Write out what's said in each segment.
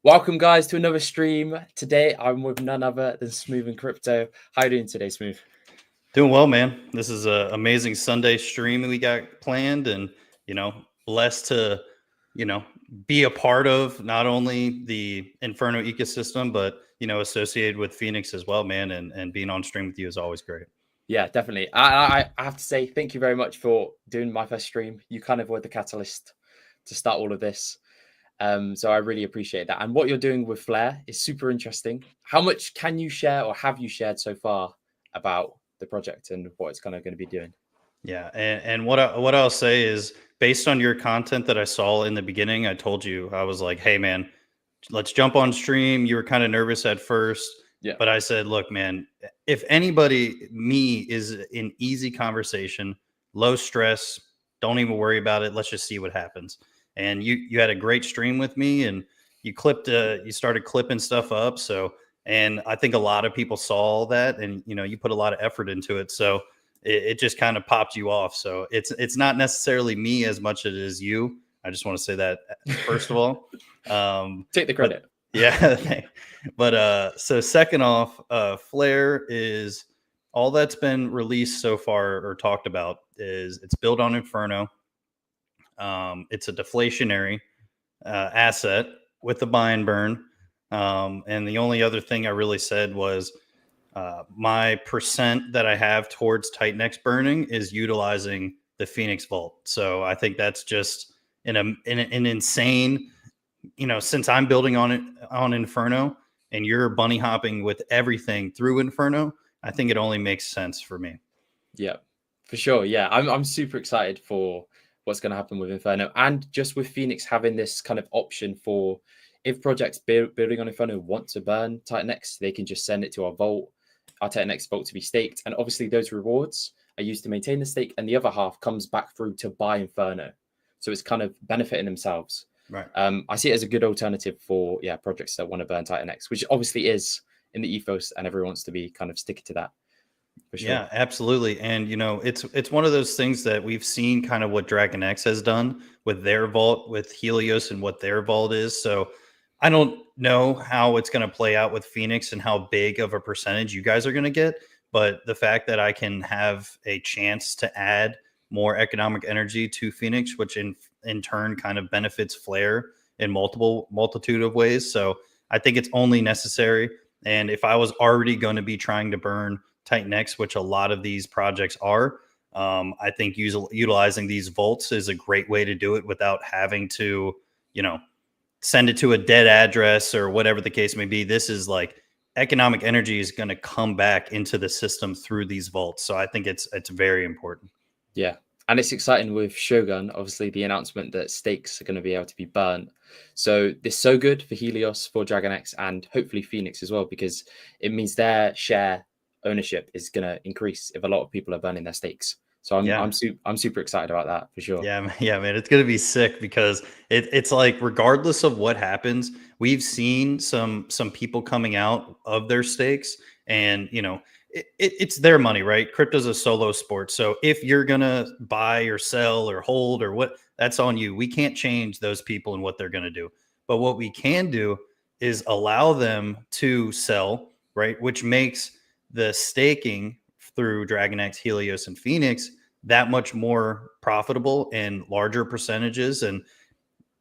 Welcome, guys, to another stream. Today, I'm with none other than Smooth and Crypto. How are you doing today, Smooth? Doing well, man. This is an amazing Sunday stream we got planned, and blessed to be a part of not only the Inferno ecosystem, but associated with Phoenix as well, man. And being on stream with you is always great. Yeah, definitely. I have to say thank you very much for doing my first stream. You kind of were the catalyst to start all of this. So I really appreciate that. And what you're doing with Flare is super interesting. How much can you share or have you shared so far about the project and what it's kind of going to be doing? Yeah, and what I'll say is based on your content that I saw in the beginning, I told you I was like, hey man, let's jump on stream. You were kind of nervous at first, Yeah. but I said, look, man, if anybody, me is an easy conversation, low stress, don't even worry about it. Let's just see what happens. And you had a great stream with me, and you started clipping stuff up. So, and I think a lot of people saw that, and you put a lot of effort into it. So it just kind of popped you off. So it's not necessarily me as much as it is you. I just want to say that first of all. Take the credit. Yeah. But so second off, Flare is all that's been released so far or talked about is it's built on Inferno. It's a deflationary asset with the buy and burn. And the only other thing I really said was my percent that I have towards Titanx burning is utilizing the Phoenix Vault. So I think that's just an insane, since I'm building on it on Inferno and you're bunny hopping with everything through Inferno, I think it only makes sense for me. Yeah, for sure. Yeah, I'm super excited for what's going to happen with Inferno, and just with Phoenix having this kind of option for if projects building on Inferno want to burn Titanx, they can just send it to our vault, our Titanx vault to be staked, and obviously those rewards are used to maintain the stake, and the other half comes back through to buy Inferno. So it's kind of benefiting themselves. Right. I see it as a good alternative for projects that want to burn Titanx, which obviously is in the ethos, and everyone wants to be kind of sticking to that. For sure. Yeah, absolutely. And it's one of those things that we've seen kind of what Dragon X has done with their vault with Helios and what their vault is. So I don't know how it's going to play out with Phoenix and how big of a percentage you guys are going to get, but the fact that I can have a chance to add more economic energy to Phoenix, which in turn kind of benefits Flare in multitude of ways. So I think it's only necessary. And if I was already going to be trying to burn Titanx, which a lot of these projects are, I think utilizing these vaults is a great way to do it without having to, send it to a dead address or whatever the case may be. This is like economic energy is going to come back into the system through these vaults. So I think it's very important. Yeah. And it's exciting with Shogun, obviously the announcement that stakes are going to be able to be burnt. So this is so good for Helios, for Dragon X, and hopefully Phoenix as well, because it means their share ownership is going to increase if a lot of people are burning their stakes. So I'm super excited about that for sure. Yeah, man, it's gonna be sick because it's like regardless of what happens, we've seen some people coming out of their stakes, and it's their money, right? Crypto's a solo sport, so if you're gonna buy or sell or hold or what, that's on you. We can't change those people and what they're gonna do, but what we can do is allow them to sell, right? Which makes the staking through Dragon X, Helios, and Phoenix that much more profitable and larger percentages. And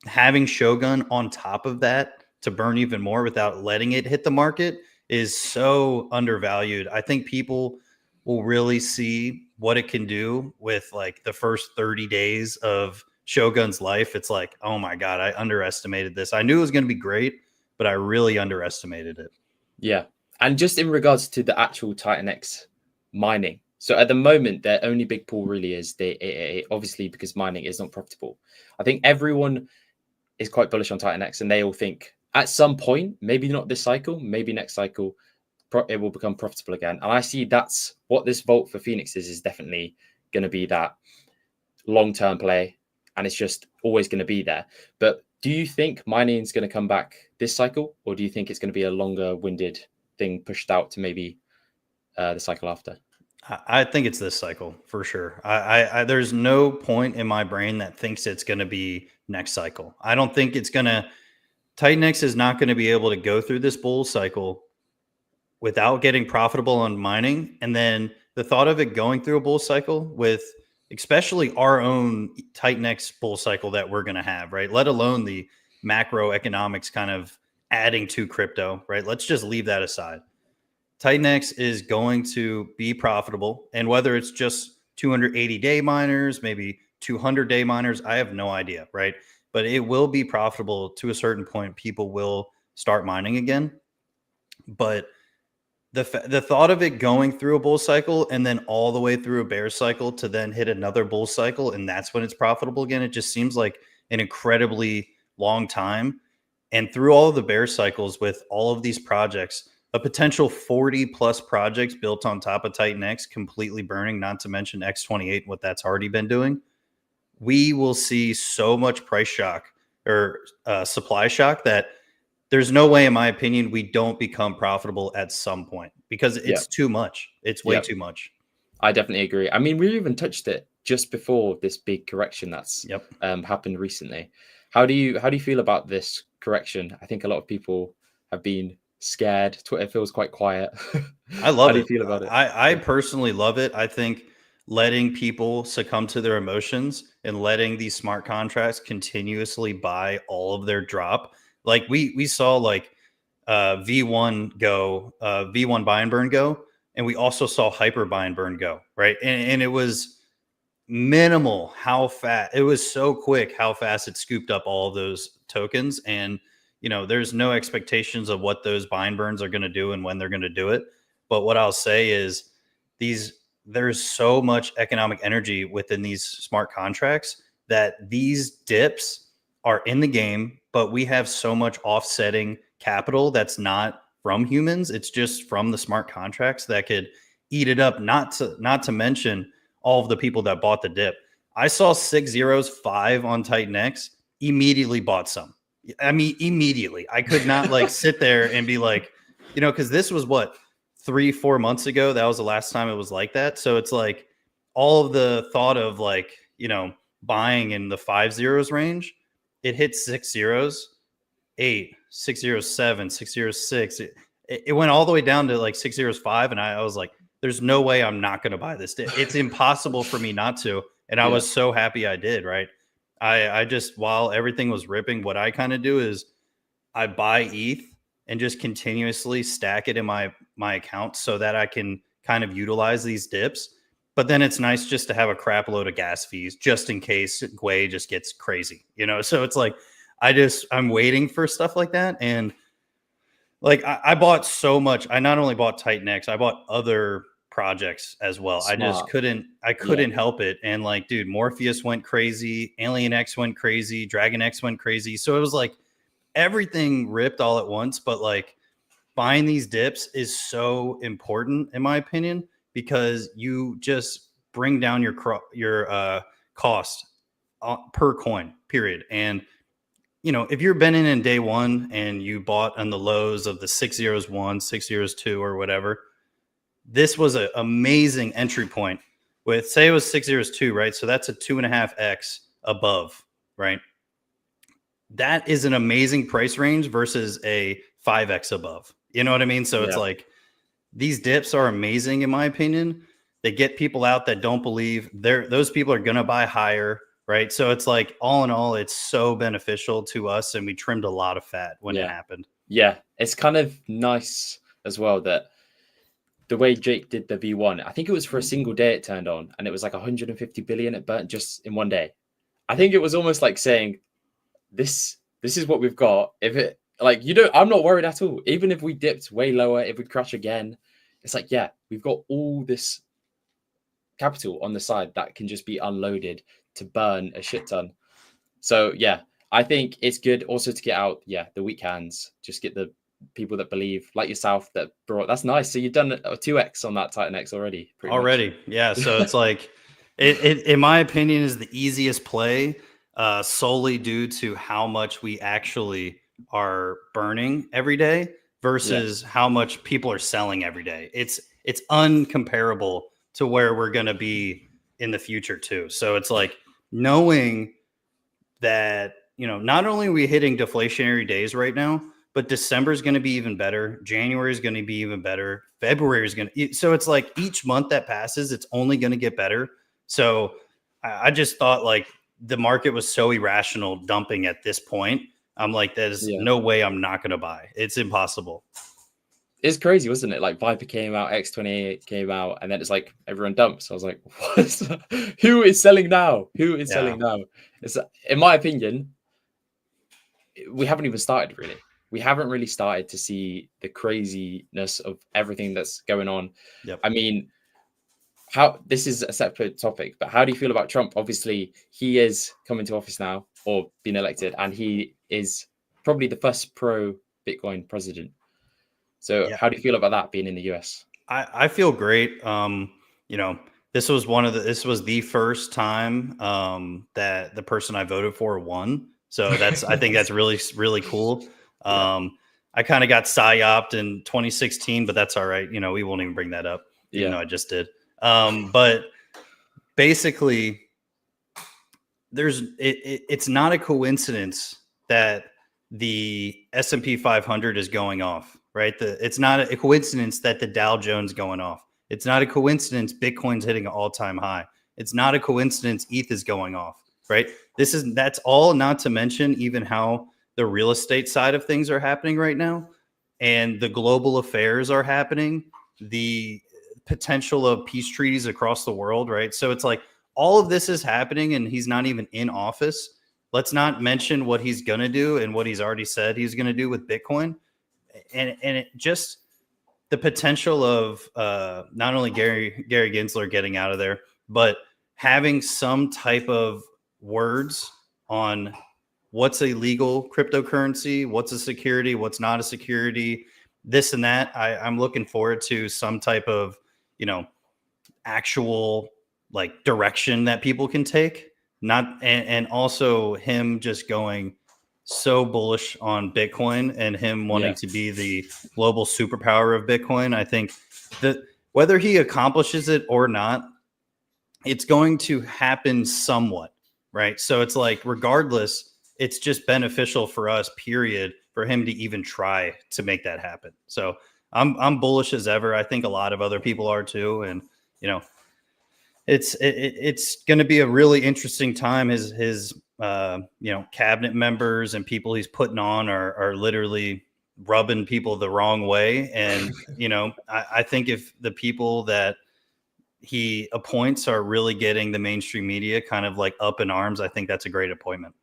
having Shogun on top of that to burn even more without letting it hit the market is so undervalued. I think people will really see what it can do with like the first 30 days of Shogun's life. It's like, oh my God, I underestimated this. I knew it was going to be great, but I really underestimated it. Yeah. And just in regards to the actual Titanx mining. So at the moment, their only big pool really is obviously because mining is not profitable. I think everyone is quite bullish on Titanx, and they all think at some point, maybe not this cycle, maybe next cycle, it will become profitable again. And I see that's what this vault for Phoenix is definitely going to be that long-term play, and it's just always going to be there. But do you think mining is going to come back this cycle, or do you think it's going to be a longer-winded thing pushed out to maybe the cycle after? I think it's this cycle for sure. I there's no point in my brain that thinks it's going to be next cycle. I don't think it's going to Titan X is not going to be able to go through this bull cycle without getting profitable on mining. And then the thought of it going through a bull cycle with especially our own Titan X bull cycle that we're going to have, right? Let alone the macroeconomics kind of adding to crypto, right? Let's just leave that aside. Titan X is going to be profitable. And whether it's just 280-day miners, maybe 200-day miners, I have no idea, right? But it will be profitable to a certain point. People will start mining again. But the thought of it going through a bull cycle and then all the way through a bear cycle to then hit another bull cycle, and that's when it's profitable again, it just seems like an incredibly long time. And through all of the bear cycles with all of these projects, a potential 40 plus projects built on top of Titan X completely burning, not to mention X28, what that's already been doing, we will see so much price shock or supply shock that there's no way, in my opinion, we don't become profitable at some point because it's too much. It's way too much. I definitely agree. I mean, we even touched it just before this big correction that's happened recently. How do you feel about this correction? I think a lot of people have been scared. Twitter feels quite quiet. I love it. How do you feel about it? I personally love it. I think letting people succumb to their emotions and letting these smart contracts continuously buy all of their drop. Like we saw like V1 go, V1 buy and burn go, and we also saw hyper buy and burn go, right? And it was minimal how fast it was, so quick how fast it scooped up all of those tokens. And there's no expectations of what those buy and burns are going to do and when they're going to do it. But what I'll say is there's so much economic energy within these smart contracts that these dips are in the game, but we have so much offsetting capital that's not from humans. It's just from the smart contracts that could eat it up. Not to mention all of the people that bought the dip. I saw 605 on Titan X, immediately bought some. I mean, immediately. I could not like sit there and be like, because this was what, 3-4 months ago. That was the last time it was like that. So it's like all of the thought of like, buying in the 5 zeros range, it hit 6 zeros, 8, 607, 606. It went all the way down to like 605. And I was like, there's no way I'm not going to buy this. It's impossible for me not to. And I was so happy I did, right? I just, while everything was ripping, what I kind of do is I buy ETH and just continuously stack it in my account so that I can kind of utilize these dips. But then it's nice just to have a crap load of gas fees just in case Gwei just gets crazy, So it's like, I'm waiting for stuff like that. And like, I bought so much. I not only bought Titan X, I bought other projects as well. Smart. I couldn't help it. And like, dude, Morpheus went crazy. Alien X went crazy. Dragon X went crazy. So it was like everything ripped all at once. But like buying these dips is so important in my opinion, because you just bring down your cost per coin, period. And if you're been in day one and you bought on the lows of the 601, 602 or whatever, this was an amazing entry point with, say it was 602, right? So that's a 2.5x above, right? That is an amazing price range versus a 5x above. You know what I mean? So it's like, these dips are amazing in my opinion. They get people out that don't believe. Those people are going to buy higher, right? So it's like, all in all, it's so beneficial to us, and we trimmed a lot of fat when it happened. Yeah, it's kind of nice as well that the way Jake did the V1, I think it was for a single day it turned on, and it was like 150 billion it burnt just in one day. I think it was almost like saying, this is what we've got. If it like, I'm not worried at all. Even if we dipped way lower, if we crash again, it's like, we've got all this capital on the side that can just be unloaded to burn a shit ton. So I think it's good also to get out the weak hands, just get the people that believe, like yourself, that brought. That's nice. So you've done a 2x on that Titan X already. Much. Yeah. So it's like it in my opinion is the easiest play, solely due to how much we actually are burning every day versus how much people are selling every day. It's uncomparable to where we're going to be in the future too. So it's like knowing that not only are we hitting deflationary days right now, but December is going to be even better. January is going to be even better. February is going to. So it's like each month that passes, it's only going to get better. So I just thought like the market was so irrational dumping at this point. I'm like, there's no way I'm not going to buy. It's impossible. It's crazy, wasn't it? Like Viper came out, X28 came out, and then it's like everyone dumps. I was like, what? Who is selling now? Who is selling now? It's, in my opinion, we haven't even started really. We haven't really started to see the craziness of everything that's going on. Yep. I mean, this is a separate topic, but how do you feel about Trump? Obviously, he is coming to office now or being elected, and he is probably the first pro Bitcoin president. So how do you feel about that being in the US? I feel great. This was the first time that the person I voted for won. So I think that's really, really cool. I kind of got psyoped in 2016, but that's all right. We won't even bring that up, even though I just did. But basically, it's not a coincidence that the S&P 500 is going off, right? It's not a coincidence that the Dow Jones going off. It's not a coincidence Bitcoin's hitting an all-time high. It's not a coincidence ETH is going off, right? That's all, not to mention even how the real estate side of things are happening right now, and the global affairs are happening, the potential of peace treaties across the world, right? So it's like all of this is happening and he's not even in office. Let's not mention what he's going to do and what he's already said he's going to do with Bitcoin. And it just the potential of not only Gary Gensler getting out of there, but having some type of words on what's a legal cryptocurrency, what's a security, what's not a security, this and that. I'm looking forward to some type of, actual like direction that people can take. And also him just going so bullish on Bitcoin and him wanting to be the global superpower of Bitcoin. I think that whether he accomplishes it or not, it's going to happen somewhat, right? So it's like, regardless, it's just beneficial for us, period, for him to even try to make that happen. So I'm bullish as ever. I think a lot of other people are too. And, it's going to be a really interesting time. His cabinet members and people he's putting on are literally rubbing people the wrong way. And, I think if the people that he appoints are really getting the mainstream media kind of like up in arms, I think that's a great appointment.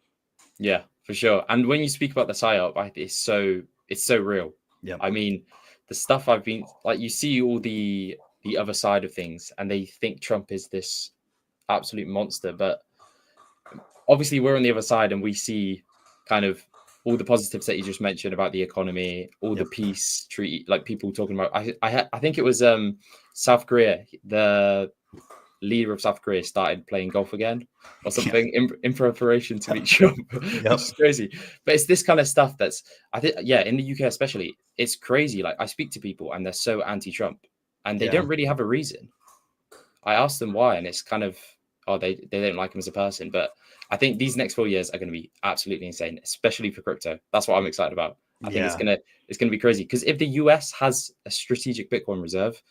Yeah, for sure. And when you speak about the psyop, it's so real. Yeah. I mean, the stuff I've been like, you see all the other side of things and they think Trump is this absolute monster, but obviously we're on the other side and we see kind of all the positives that you just mentioned about the economy, all the peace treaty, like people talking about. I think it was South Korea, the leader of South Korea started playing golf again or something in preparation to meet Trump, which is crazy. But it's this kind of stuff that's, I think, in the UK especially, it's crazy. Like I speak to people and they're so anti-Trump and they don't really have a reason. I asked them why, and it's kind of, they don't like him as a person. But I think these next 4 years are going to be absolutely insane, especially for crypto. That's what I'm excited about. I think it's gonna be crazy, because if the US has a strategic Bitcoin reserve,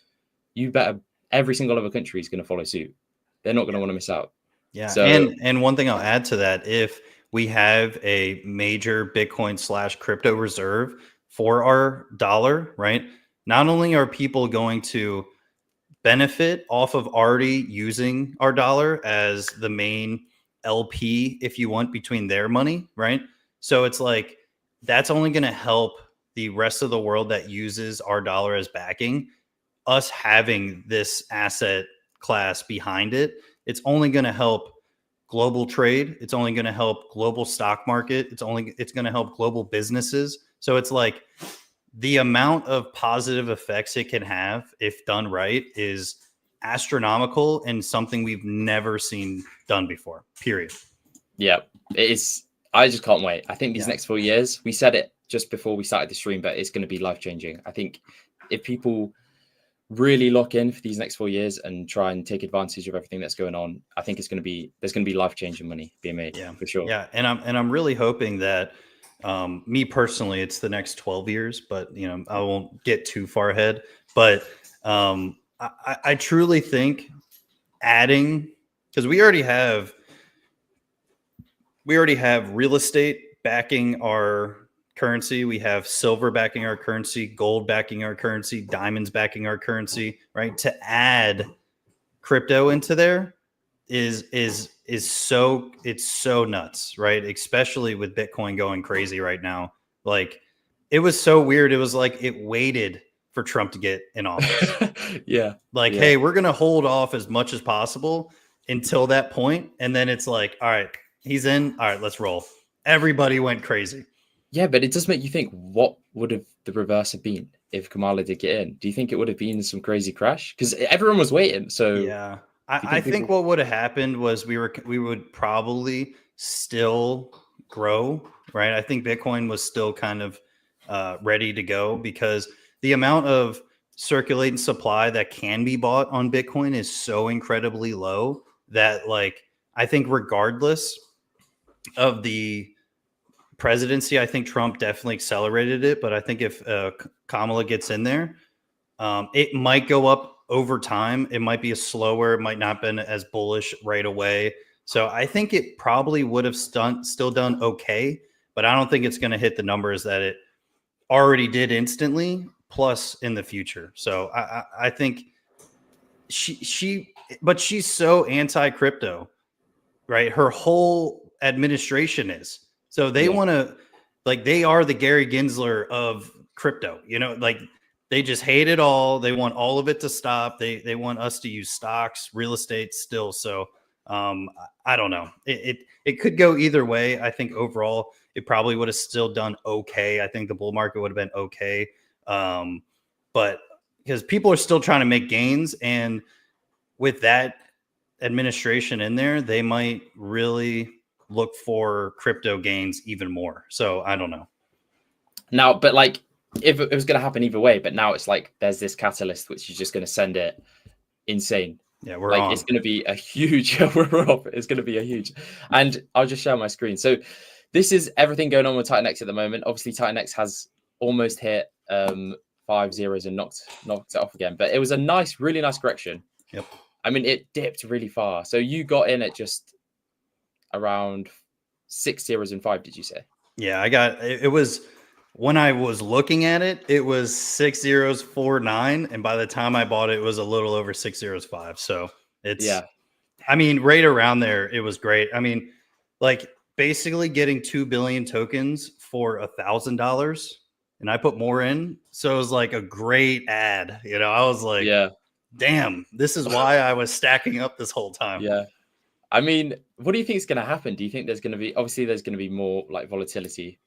you better every single other country is going to follow suit. They're not going to want to miss out. Yeah. So, and one thing I'll add to that, if we have a major Bitcoin / crypto reserve for our dollar, right? Not only are people going to benefit off of already using our dollar as the main LP, if you want, between their money, right? So it's like, that's only going to help the rest of the world that uses our dollar as backing. Us having this asset class behind it, it's only going to help global trade. It's only going to help global stock market. It's going to help global businesses. So it's like the amount of positive effects it can have if done right is astronomical and something we've never seen done before, period. Yeah, it is. I just can't wait. I think these next 4 years, we said it just before we started the stream, but it's going to be life-changing. I think if people really lock in for these next 4 years and try and take advantage of everything that's going on, I think there's going to be life-changing money being made. Yeah, for sure. yeah, and I'm really hoping that me personally, it's the next 12 years, but I won't get too far ahead. But I truly think adding, because we already have real estate backing our currency. We have silver backing our currency, gold backing our currency, diamonds backing our currency, right? To add crypto into there is so, it's so nuts, right? Especially with Bitcoin going crazy right now. Like, it was so weird. It was like it waited for Trump to get in office. Yeah. Like, Yeah. hey, we're going to hold off as much as possible until that point. And then it's like, all right, he's in. All right, let's roll. Everybody went crazy. Yeah, but it does make you think, what would have the reverse have been if Kamala did get in? Do you think it would have been some crazy crash? Because everyone was waiting. So Yeah. do you I think think people... what would have happened was we would probably still grow, right? I think Bitcoin was still kind of ready to go, because the amount of circulating supply that can be bought on Bitcoin is so incredibly low that, like, I think regardless of the presidency, I think Trump definitely accelerated it. But I think if Kamala gets in there, it might go up over time. It might be a slower, it might not been as bullish right away. So I think it probably would have still done okay, but I don't think it's going to hit the numbers that it already did instantly, plus in the future. So I think but she's so anti crypto, right? Her whole administration is. So they Yeah. want to, like, they are the Gary Gensler of crypto, like, they just hate it all. They want all of it to stop. They want us to use stocks, real estate still. So I don't know. It could go either way. I think overall it probably would have still done okay. I think the bull market would have been okay. But because people are still trying to make gains, and with that administration in there, they might really look for crypto gains even more. So I don't know. Now, but like, if it was going to happen either way, but now it's like there's this catalyst which is just going to send it insane. Yeah, we're Like, on. it's going to be a huge... we're off. It's going to be a huge... And I'll just share my screen. So this is everything going on with Titan X at the moment. Obviously, Titan X has almost hit 5 zeros and knocked it off again. But it was a nice, really nice correction. Yep. I mean, it dipped really far. So you got in at just around 6 zeros and 5, did you say? Yeah, it was, when I was looking at it, it was 6 zeros 4 9, and by the time I bought it, it was a little over 6 zeros 5. So it's, Yeah. I mean, right around there, it was great. I mean, like, basically getting 2 billion tokens for $1,000, and I put more in, so it was like a great ad. I was like, Yeah. damn, this is why I was stacking up this whole time. Yeah. I mean, what do you think is going to happen? Do you think there's going to be... Obviously, there's going to be more like volatility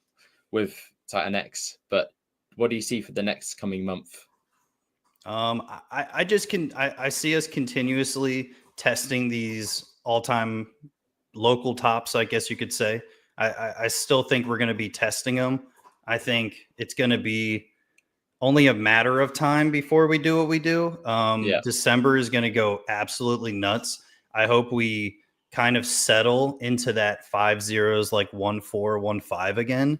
with Titan X, but what do you see for the next coming month? I see us continuously testing these all-time local tops, I guess you could say. I still think we're going to be testing them. I think it's going to be only a matter of time before we do what we do. December is going to go absolutely nuts. I hope we kind of settle into that 5 zeros, like 1-4-1-5 again,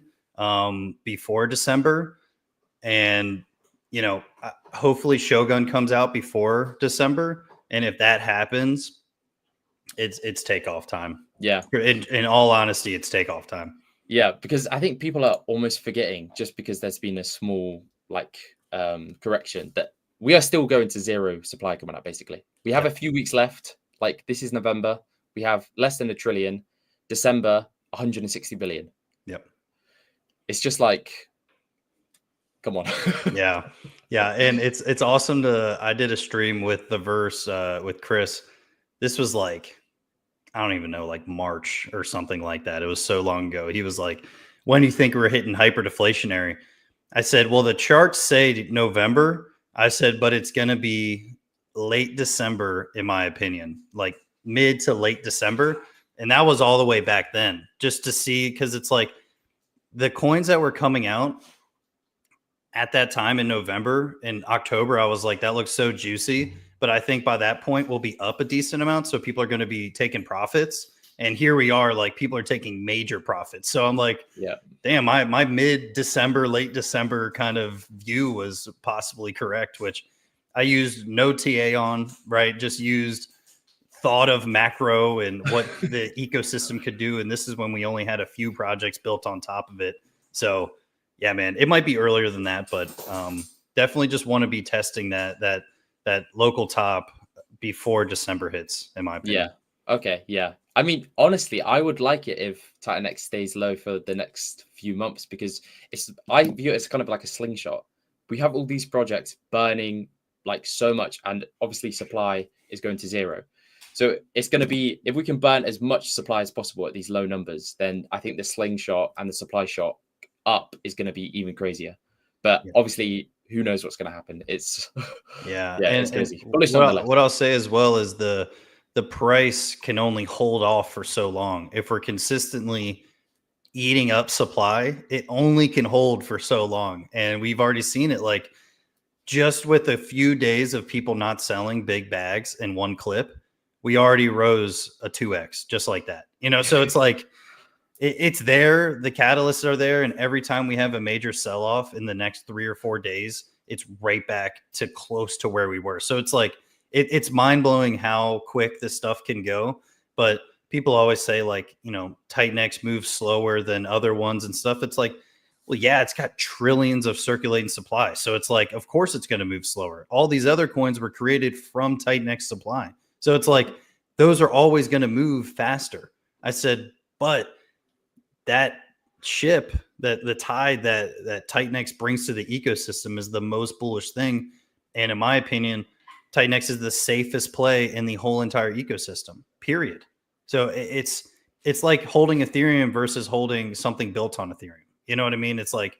before December. And, hopefully Shogun comes out before December. And if that happens, it's takeoff time. Yeah. In all honesty, it's takeoff time. Yeah, because I think people are almost forgetting, just because there's been a small correction, that we are still going to zero supply coming up. Basically, we have a few weeks left. Like, this is November. We have less than $1 trillion. December, 160 billion. Yep. It's just like, come on. Yeah. And it's awesome I did a stream with the verse with Chris. This was like, I don't even know, like March or something like that. It was so long ago. He was like, when do you think we're hitting hyperdeflationary? I said, well, the charts say November. I said, but it's going to be late December, in my opinion, like mid to late December. And that was all the way back then, just to see, because it's like the coins that were coming out, at that time in November and October, I was like, that looks so juicy. But I think by that point, we'll be up a decent amount. So people are going to be taking profits. And here we are, like people are taking major profits. So I'm like, Yeah. damn, my mid December, late December kind of view was possibly correct, which I used no TA on, right? Just used thought of macro and what the ecosystem could do. And this is when we only had a few projects built on top of it. So yeah, man, it might be earlier than that, but definitely just want to be testing that local top before December hits, in my opinion. Yeah. Okay. Yeah. I mean, honestly, I would like it if Titan X stays low for the next few months because I view it as kind of like a slingshot. We have all these projects burning like so much, and obviously supply is going to zero. So it's going to be, if we can burn as much supply as possible at these low numbers, then I think the slingshot and the supply shot up is going to be even crazier. But Yeah. obviously, who knows what's going to happen? It's Yeah, yeah, it's and crazy. Bullish nonetheless. what I'll say as well is the price can only hold off for so long. If we're consistently eating up supply, it only can hold for so long. And we've already seen it, like just with a few days of people not selling big bags in one clip, we already rose a 2x just like that. So it's like it's there, the catalysts are there, and every time we have a major sell-off in the next 3 or 4 days, it's right back to close to where we were. So it's like it's mind-blowing how quick this stuff can go. But people always say, like, Titan X moves slower than other ones and stuff. It's like, well, yeah, it's got trillions of circulating supply. So it's like, of course it's going to move slower. All these other coins were created from Titan X supply. So it's like those are always going to move faster. I said, but that ship, that the tide that Titan X brings to the ecosystem is the most bullish thing. And in my opinion, Titan X is the safest play in the whole entire ecosystem, period. So it's like holding Ethereum versus holding something built on Ethereum. You know what I mean? It's like,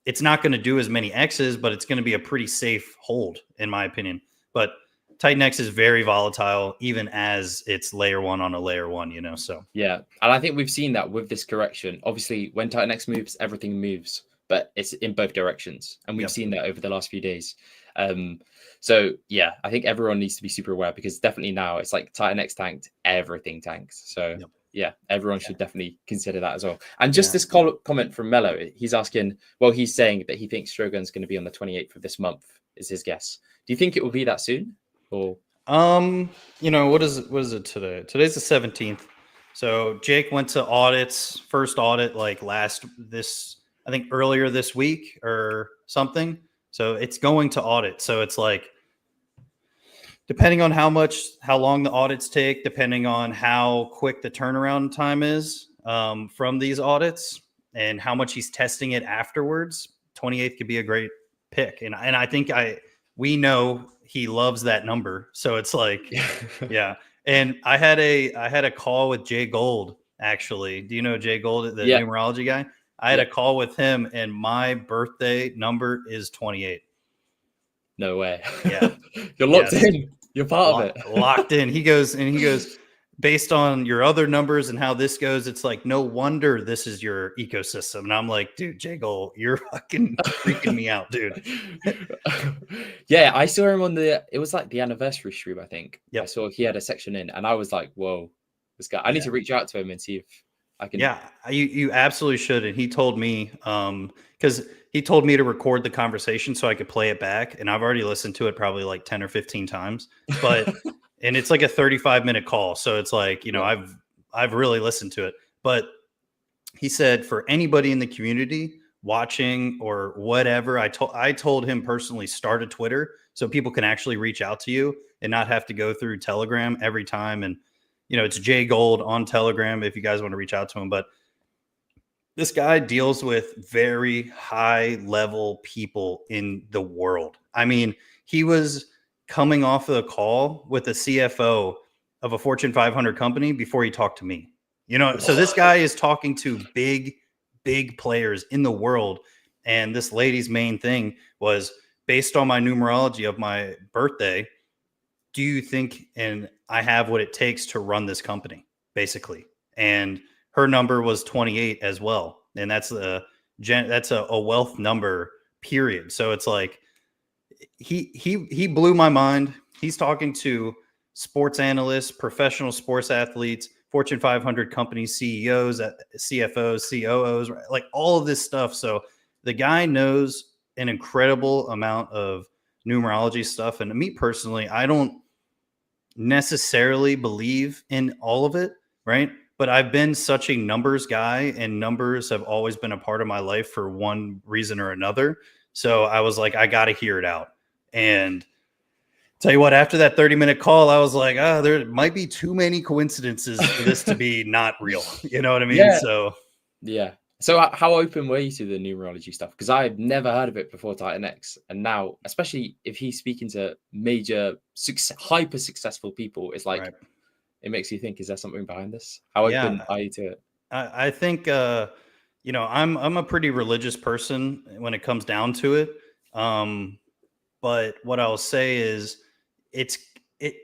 it's not going to do as many X's, but it's going to be a pretty safe hold, in my opinion. But Titan X is very volatile, even as it's layer one on a layer one, so. Yeah. And I think we've seen that with this correction. Obviously, when Titan X moves, everything moves, but it's in both directions. And we've seen that over the last few days. So yeah, I think everyone needs to be super aware because definitely now it's like Titan X tanked, everything tanks. So yeah, everyone should definitely consider that as well. And just this comment from Mello, he's asking, well, he's saying that he thinks Shogun's going to be on the 28th of this month, is his guess. Do you think it will be that soon? Or what is it today? Today's the 17th. So Jake went to audits, first audit like I think earlier this week or something. So it's going to audit. So it's like, depending on how long the audits take, depending on how quick the turnaround time is from these audits and how much he's testing it afterwards, 28th could be a great pick. And I think we know he loves that number. So it's like, yeah. And I had a call with Jay Gold, actually. Do you know Jay Gold, the numerology guy? I had a call with him, and my birthday number is 28. No way. Yeah. You're locked in. You're part of it. Locked in. He goes, based on your other numbers and how this goes, it's like, no wonder this is your ecosystem. And I'm like, dude, Jay Gold, you're fucking freaking me out, dude. Yeah, I saw him it was like the anniversary stream, I think. Yep. I saw he had a section in, and I was like, whoa, this guy. I need to reach out to him and see if I can. Yeah, you absolutely should. And he told me, because he told me to record the conversation so I could play it back. And I've already listened to it probably like 10 or 15 times. But and it's like a 35-minute call. So it's like, I've really listened to it. But he said for anybody in the community watching or whatever, I told him personally, start a Twitter so people can actually reach out to you and not have to go through Telegram every time. And it's Jay Gold on Telegram if you guys want to reach out to him. But this guy deals with very high level people in the world. I mean, he was coming off of a call with the CFO of a Fortune 500 company before he talked to me. So this guy is talking to big players in the world. And this lady's main thing was, based on my numerology of my birthday, do you think and I have what it takes to run this company, basically? And her number was 28 as well. And that's a wealth number, period. So it's like he blew my mind. He's talking to sports analysts, professional sports athletes, Fortune 500 companies, CEOs, CFOs, COOs, like all of this stuff. So the guy knows an incredible amount of numerology stuff. And me personally, I don't necessarily believe in all of it, right? But I've been such a numbers guy, and numbers have always been a part of my life for one reason or another. So I was like, I got to hear it out. And tell you what, after that 30-minute call, I was like, there might be too many coincidences for this to be not real. You know what I mean? Yeah. So, Yeah. So how open were you to the numerology stuff? Because I've never heard of it before Titan X, and now, especially if he's speaking to major, hyper successful people, it's like right. it makes you think: is there something behind this? How open Yeah, are you to it? I think, I'm a pretty religious person when it comes down to it. But what I'll say is it's it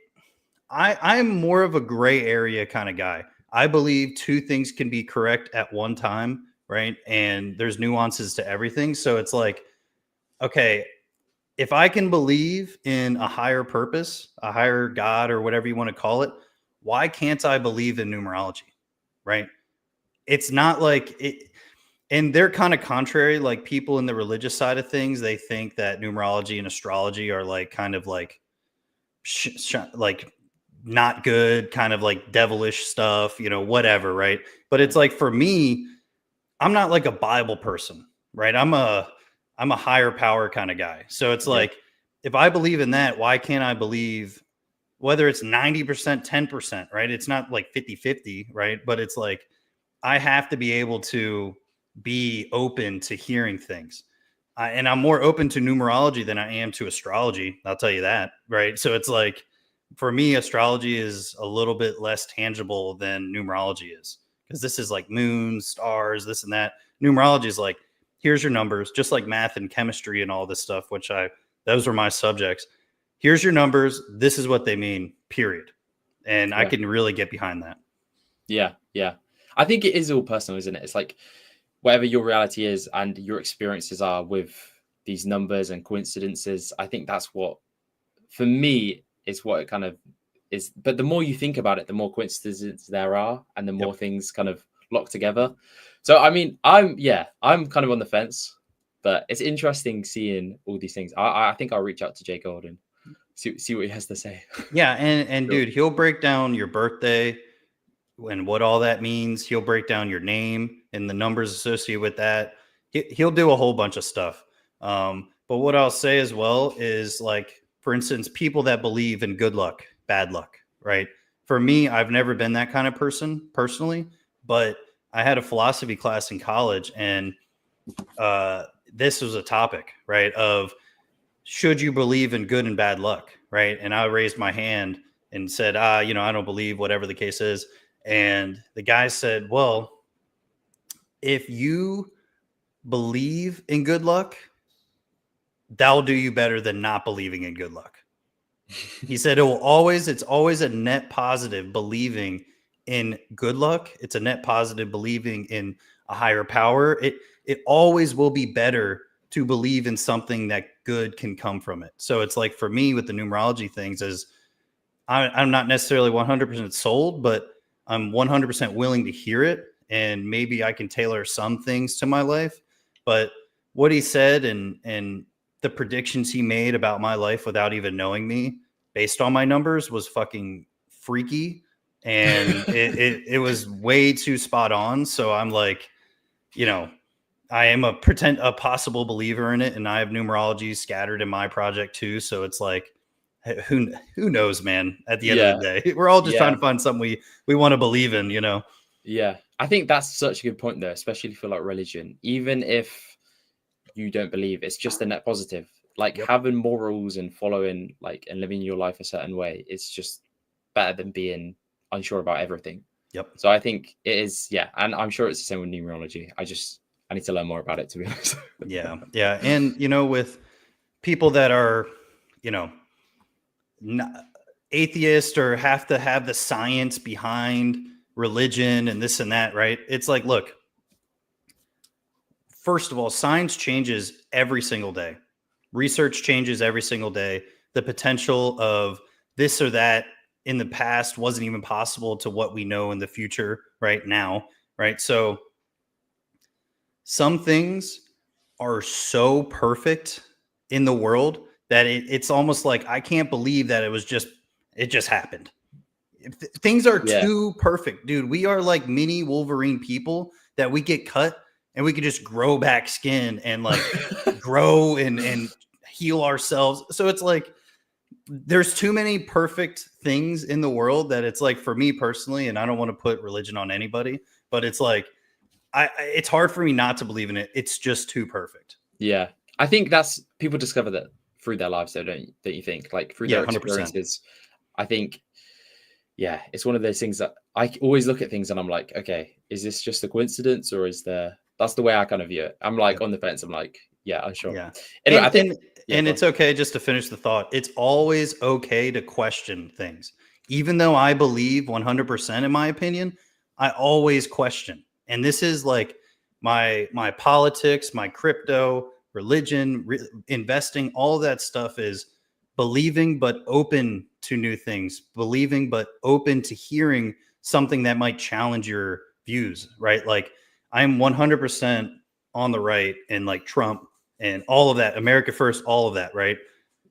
I'm more of a gray area kind of guy. I believe two things can be correct at one time, right? And there's nuances to everything. So it's like, okay, if I can believe in a higher purpose, a higher God, or whatever you want to call it, why can't I believe in numerology? Right? It's not like it, and they're kind of contrary. Like people in the religious side of things, they think that numerology and astrology are like kind of like like not good, kind of like devilish stuff, whatever, right? But it's like for me, I'm not like a Bible person, right? I'm a higher power kind of guy. So it's Yeah. like if I believe in that, why can't I believe whether it's 90%, 10%, right? It's not like 50-50, right? But it's like I have to be able to be open to hearing things. And I'm more open to numerology than I am to astrology. I'll tell you that, right? So it's like for me, astrology is a little bit less tangible than numerology is because this is like moons, stars, this and that. Numerology is like, here's your numbers, just like math and chemistry and all this stuff, those were my subjects. Here's your numbers. This is what they mean, period. And I Yeah. can really get behind that. Yeah. Yeah. I think it is all personal, isn't it? It's like whatever your reality is and your experiences are with these numbers and coincidences. I think that's what, for me, is what it kind of is. But the more you think about it, the more coincidences there are, and the more Yep. things kind of lock together. So, I mean, I'm kind of on the fence, but it's interesting seeing all these things. I think I'll reach out to Jay Golden, see what he has to say. Yeah. And Sure. dude, he'll break down your birthday and what all that means. He'll break down your name and the numbers associated with that. He'll do a whole bunch of stuff. But what I'll say as well is like, for instance, people that believe in good luck, bad luck, right? For me, I've never been that kind of person personally, but I had a philosophy class in college, and this was a topic, right? Of should you believe in good and bad luck, right? And I raised my hand and said, I don't believe, whatever the case is. And the guy said, well, if you believe in good luck, that'll do you better than not believing in good luck. He said it's always a net positive believing in good luck. It's a net positive believing in a higher power. It always will be better to believe in something that good can come from it. So it's like for me with the numerology things is I'm not necessarily 100% sold, but I'm 100% willing to hear it. And maybe I can tailor some things to my life. But what he said and the predictions he made about my life without even knowing me based on my numbers was fucking freaky. And it was way too spot on. So I'm like, you know, I am a possible believer in it. And I have numerology scattered in my project too. So it's like, who knows, man, at the end of the Yeah, day, we're all just trying yeah, to find something we want to believe in. yeah. I think that's such a good point, though, especially for like religion. Even if you don't believe, it's just a net positive. Like Yep. having morals and following like and living your life a certain way, it's just better than being unsure about everything. Yep. So I think it is, yeah, and I'm sure it's the same with numerology. I need to learn more about it, to be honest. Yeah. Yeah. And with people that are, you know, not atheist or have to have the science behind religion and this and that, right? It's like, look, first of all, science changes every single day. Research changes every single day. The potential of this or that in the past wasn't even possible to what we know in the future right now, right? So some things are so perfect in the world that it's almost like I can't believe that it just happened. Things are Yeah. too perfect, dude. We are like mini Wolverine people that we get cut and we can just grow back skin and like grow and heal ourselves. So it's like there's too many perfect things in the world that it's like for me personally, and I don't want to put religion on anybody, but it's like it's hard for me not to believe in it. It's just too perfect. Yeah. I think that's people discover that through their lives, though, don't you think? Like through Yeah, their 100%. experiences. I think, yeah, it's one of those things that I always look at things and I'm like, okay, is this just a coincidence or is there? That's the way I kind of view it. I'm like Yep. on the fence. I'm like, yeah, I'm sure. Yeah. Anyway, I think, yeah, And go on. it's okay just to finish the thought. It's always okay to question things. Even though I believe 100% in my opinion, I always question. And this is like my politics, my crypto, religion, investing, all of that stuff is believing but open to new things, believing but open to hearing something that might challenge your views, right? Like I'm 100% on the right and like Trump and all of that, America first, all of that, right?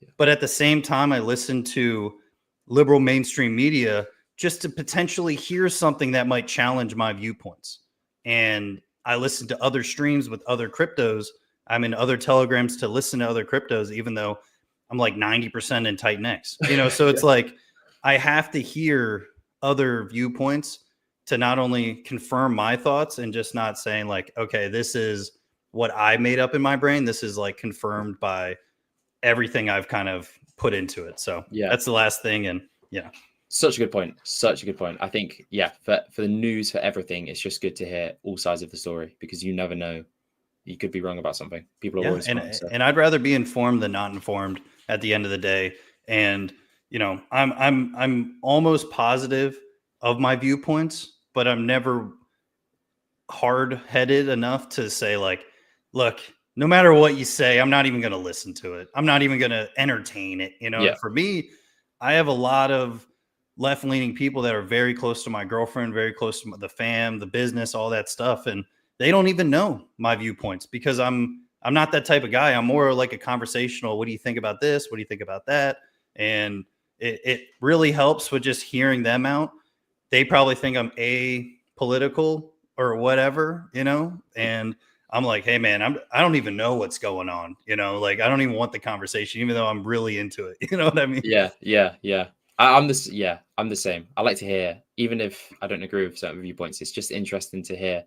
Yeah. But at the same time, I listen to liberal mainstream media just to potentially hear something that might challenge my viewpoints. And I listen to other streams with other cryptos. I'm in other telegrams to listen to other cryptos, even though I'm like 90% in Titanx, you know? So it's Yeah. like I have to hear other viewpoints to not only confirm my thoughts and just not saying like, okay, this is what I made up in my brain. This is like confirmed by everything I've kind of put into it. So Yeah. that's the last thing. And yeah, Such a good point. Such a good point. I think, yeah, for the news, for everything, it's just good to hear all sides of the story because you never know. You could be wrong about something. People are yeah. always wrong. So, And I'd rather be informed than not informed at the end of the day. And you know, I'm almost positive of my viewpoints, but I'm never hard headed enough to say like, look, no matter what you say, I'm not even going to listen to it. I'm not even going to entertain it. You know, yeah. and for me, I have a lot of left leaning people that are very close to my girlfriend, very close to the fam, the business, all that stuff, and they don't even know my viewpoints because I'm not that type of guy. I'm more like a conversational. What do you think about this? What do you think about that? And it really helps with just hearing them out. They probably think I'm apolitical or whatever, you know, and I'm like, hey man, I don't even know what's going on, you know, like I don't even want the conversation, even though I'm really into it. You know what I mean? Yeah. Yeah. Yeah. I'm the same. I like to hear, even if I don't agree with certain viewpoints, it's just interesting to hear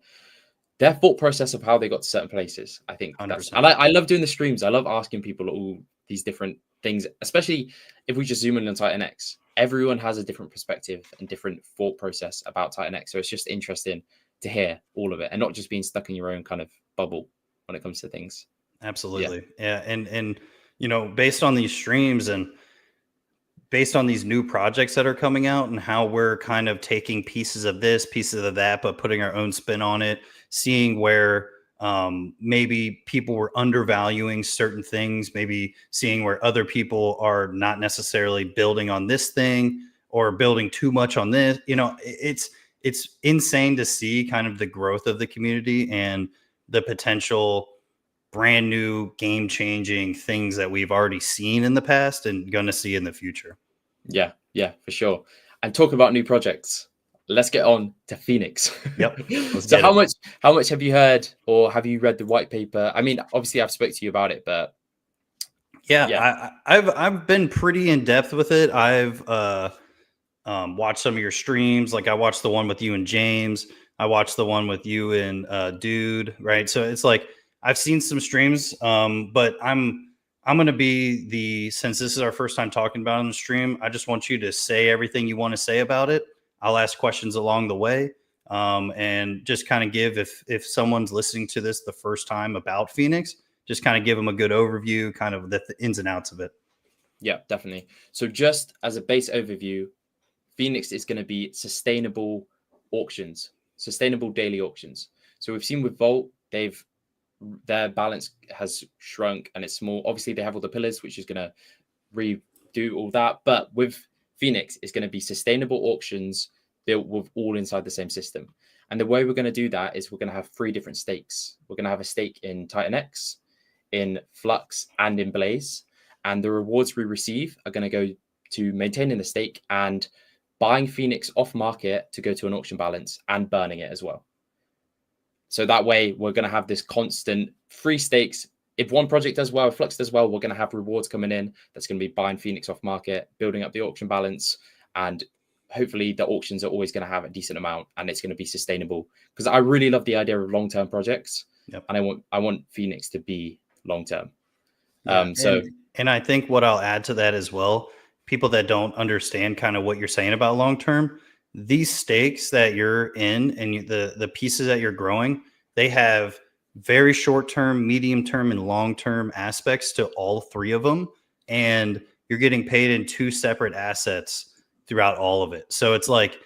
their thought process of how they got to certain places. I think that's, 100%. I love doing the streams. I love asking people all these different things, especially if we just zoom in on Titan X. Everyone has a different perspective and different thought process about Titan X. So it's just interesting to hear all of it and not just being stuck in your own kind of bubble when it comes to things. Yeah. Absolutely. Yeah. And, you know, based on these streams and based on these new projects that are coming out and how we're kind of taking pieces of this, pieces of that, but putting our own spin on it, seeing where maybe people were undervaluing certain things, maybe seeing where other people are not necessarily building on this thing or building too much on this. You know, it's insane to see kind of the growth of the community and the potential brand new game changing things that we've already seen in the past and going to see in the future. Yeah. Yeah, for sure. And talk about new projects. Let's get on to Phoenix. Yep. Let's So get it. how much have you heard or have you read the white paper? I mean, obviously I've spoke to you about it, but Yeah, yeah. I've been pretty in depth with it. I've watched some of your streams. Like I watched the one with you and James. I watched the one with you and Dude. Right. So it's like I've seen some streams, but I'm gonna be the since this is our first time talking about it on the stream. I just want you to say everything you want to say about it. I'll ask questions along the way, and just kind of give if someone's listening to this the first time about Phoenix, just kind of give them a good overview, kind of the ins and outs of it. Yeah, definitely. So just as a base overview, Phoenix is going to be sustainable auctions, sustainable daily auctions. So we've seen with Vault, they've their balance has shrunk and it's small. Obviously, they have all the pillars, which is going to redo all that. But with Phoenix, it's going to be sustainable auctions built with all inside the same system. And the way we're going to do that is we're going to have 3 different stakes. We're going to have a stake in Titan X, in Flux, and in Blaze. And the rewards we receive are going to go to maintaining the stake and buying Phoenix off market to go to an auction balance and burning it as well. So that way we're going to have this constant 3 stakes. If one project does well, if Flux does well, we're going to have rewards coming in. That's going to be buying Phoenix off market, building up the auction balance, and hopefully the auctions are always going to have a decent amount and it's going to be sustainable. Because I really love the idea of long-term projects, and I want Phoenix to be long-term. Yeah, and I think what I'll add to that as well, people that don't understand kind of what you're saying about long-term, these stakes that you're in and the pieces that you're growing, they have very short-term, medium-term, and long-term aspects to all 3 of them. And you're getting paid in 2 separate assets throughout all of it. So it's like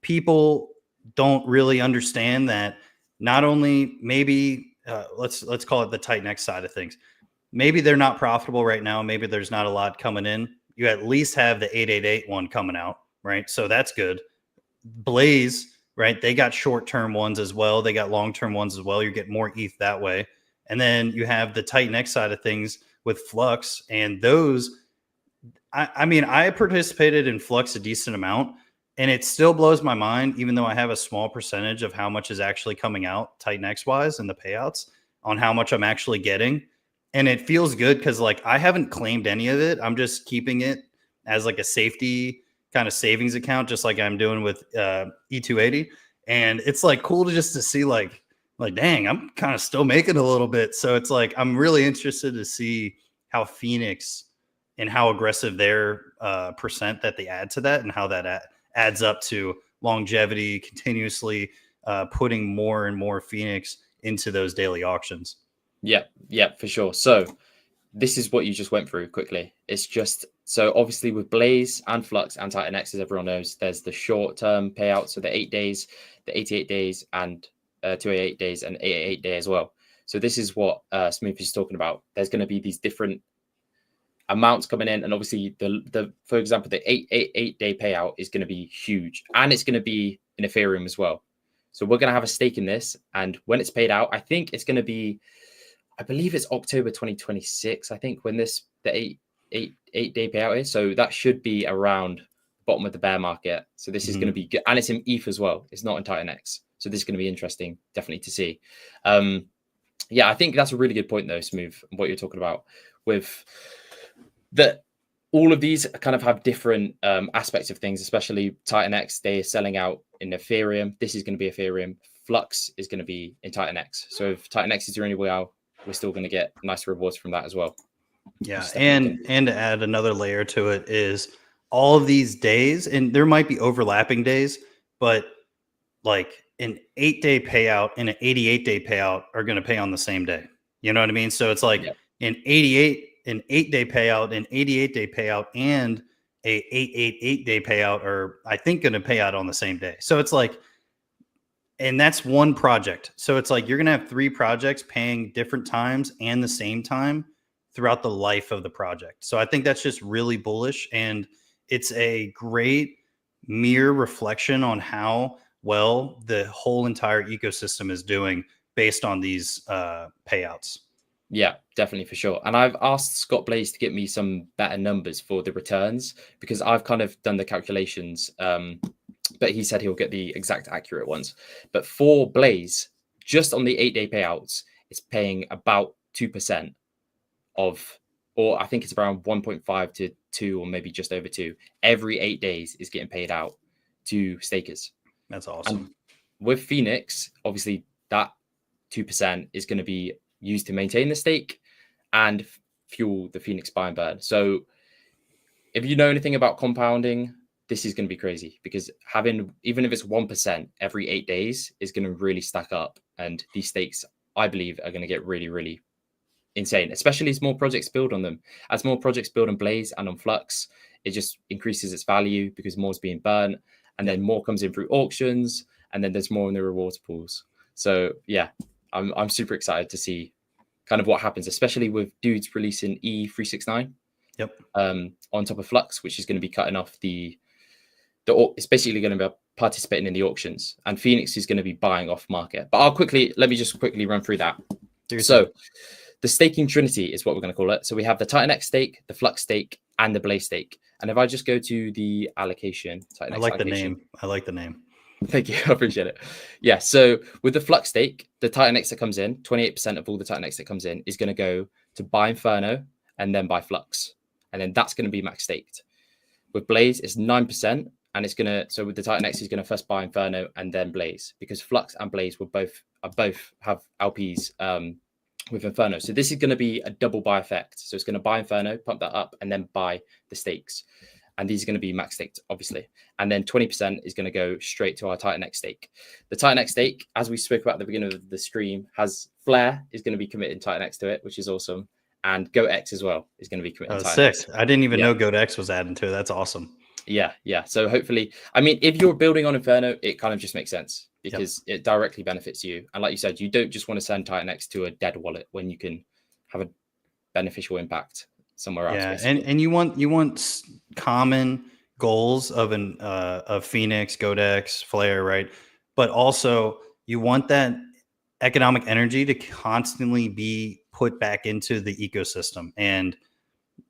people don't really understand that not only maybe let's call it the Titan X side of things. Maybe they're not profitable right now. Maybe there's not a lot coming in. You at least have the 888 one coming out, right? So that's good. Blaze, right? They got short-term ones as well. They got long-term ones as well. You get more ETH that way. And then you have the Titan X side of things with Flux, and those I mean, I participated in Flux a decent amount, and it still blows my mind, even though I have a small percentage of how much is actually coming out Titan X wise and the payouts on how much I'm actually getting. And it feels good because like I haven't claimed any of it. I'm just keeping it as like a safety kind of savings account, just like I'm doing with E280. And it's like cool to see like dang, I'm kind of still making a little bit. So it's like I'm really interested to see how Phoenix and how aggressive their percent that they add to that and how that adds up to longevity, continuously putting more and more Phoenix into those daily auctions. Yeah, for sure. So this is what you just went through quickly. It's just, so obviously with Blaze and Flux and Titan X, as everyone knows, there's the short-term payouts, so the 8 days, the 88 days, and 288 days, and 888 day as well. So this is what Smooth is talking about. There's going to be these different amounts coming in, and obviously the for example the 888 day payout is going to be huge, and it's going to be in Ethereum as well. So we're going to have a stake in this, and when it's paid out, I think it's going to be, I believe it's October 2026. I think when the 8 day payout is, so that should be around the bottom of the bear market. So this is going to be good, and it's in ETH as well. It's not in Titan X, so this is going to be interesting, definitely to see. Yeah, I think that's a really good point though, Smooth, what you're talking about with that all of these kind of have different aspects of things, especially Titan X. They're selling out in Ethereum. This is going to be Ethereum. Flux is going to be in Titan X. So if Titan X is doing really well, we're still going to get nice rewards from that as well. Yeah, and to add another layer to it is all of these days, and there might be overlapping days, but like an 8 day payout and an 88 day payout are going to pay on the same day. You know what I mean? So it's like an 8 day payout, an 88 day payout, and a 888 day payout are, I think, going to pay out on the same day. So it's like, and that's one project. So it's like you're going to have 3 projects paying different times and the same time throughout the life of the project. So I think that's just really bullish, and it's a great mere reflection on how well the whole entire ecosystem is doing based on these payouts. Yeah, definitely, for sure. And I've asked Scott Blaze to get me some better numbers for the returns, because I've kind of done the calculations, but he said he'll get the exact accurate ones. But for Blaze, just on the 8 day payouts, it's paying about 2% of, or I think it's around 1.5 to 2, or maybe just over 2. Every 8 days is getting paid out to stakers. That's awesome. And with Phoenix, obviously that 2% is going to be used to maintain the stake and fuel the Phoenix buy and burn. So if you know anything about compounding, this is going to be crazy, because having, even if it's 1% every 8 days, is going to really stack up. And these stakes, I believe, are going to get really, really insane, especially as more projects build on them. As more projects build on Blaze and on Flux, it just increases its value because more is being burnt, and then more comes in through auctions, and then there's more in the rewards pools. So yeah, I'm super excited to see kind of what happens, especially with dudes releasing E369 Yep. on top of Flux, which is going to be cutting off it's basically going to be participating in the auctions, and Phoenix is going to be buying off market. But let me just quickly run through that. So the staking trinity is what we're going to call it. So we have the Titan X stake, the Flux stake, and the Blaze stake. And if I just go to the allocation, I like the name. I like the name. Thank you. I appreciate it. Yeah. So with the Flux stake, the Titan X that comes in, 28% of all the Titan X that comes in is going to go to buy Inferno and then buy Flux. And then that's going to be max staked. With Blaze, it's 9%. And it's going to, so with the Titan X, he's going to first buy Inferno and then Blaze, because Flux and Blaze will both have LPs with Inferno. So this is going to be a double buy effect. So it's going to buy Inferno, pump that up, and then buy the stakes. And these are going to be max staked, obviously. And then 20% is going to go straight to our Titan X stake. The Titan X stake, as we spoke about at the beginning of the stream, has Flare is going to be committing Titan X to it, which is awesome. And GoatX as well is going to be committing Titan X. I didn't even know GoatX was adding to it. That's awesome. Yeah. So hopefully, I mean, if you're building on Inferno, it kind of just makes sense because it directly benefits you. And like you said, you don't just want to send Titan X to a dead wallet when you can have a beneficial impact somewhere else. Yeah, and you want common goals of Phoenix, GoatX, Flare, right? But also you want that economic energy to constantly be put back into the ecosystem, and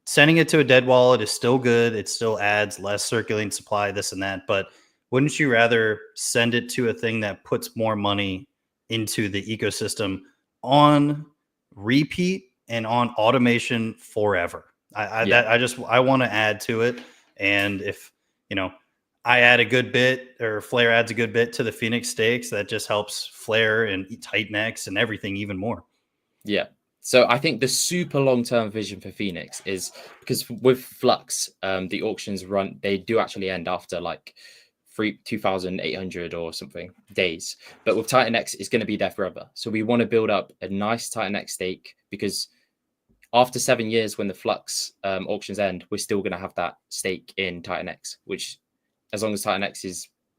sending it to a dead wallet is still good. It still adds less circulating supply, this and that. But wouldn't you rather send it to a thing that puts more money into the ecosystem on repeat and on automation forever? I want to add to it. And if, I add a good bit, or Flare adds a good bit to the Phoenix stakes, that just helps Flare and Titan X and everything even more. Yeah. So I think the super long-term vision for Phoenix is, because with Flux, the auctions they do actually end after like 2,800 or something days. But with Titan X, it's going to be there forever. So we want to build up a nice Titan X stake, because after 7 years, when the Flux auctions end, we're still going to have that stake in Titan X, which, as long as Titan X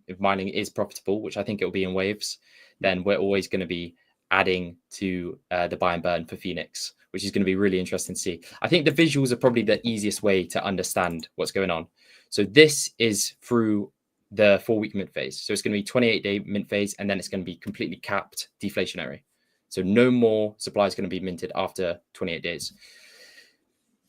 if mining is profitable, which I think it will be in waves, then we're always going to be adding to the buy and burn for Phoenix, which is going to be really interesting to see. I think the visuals are probably the easiest way to understand what's going on. So this is through the 4-week mint phase. So it's going to be 28-day mint phase, and then it's going to be completely capped deflationary. So no more supply is going to be minted after 28 days.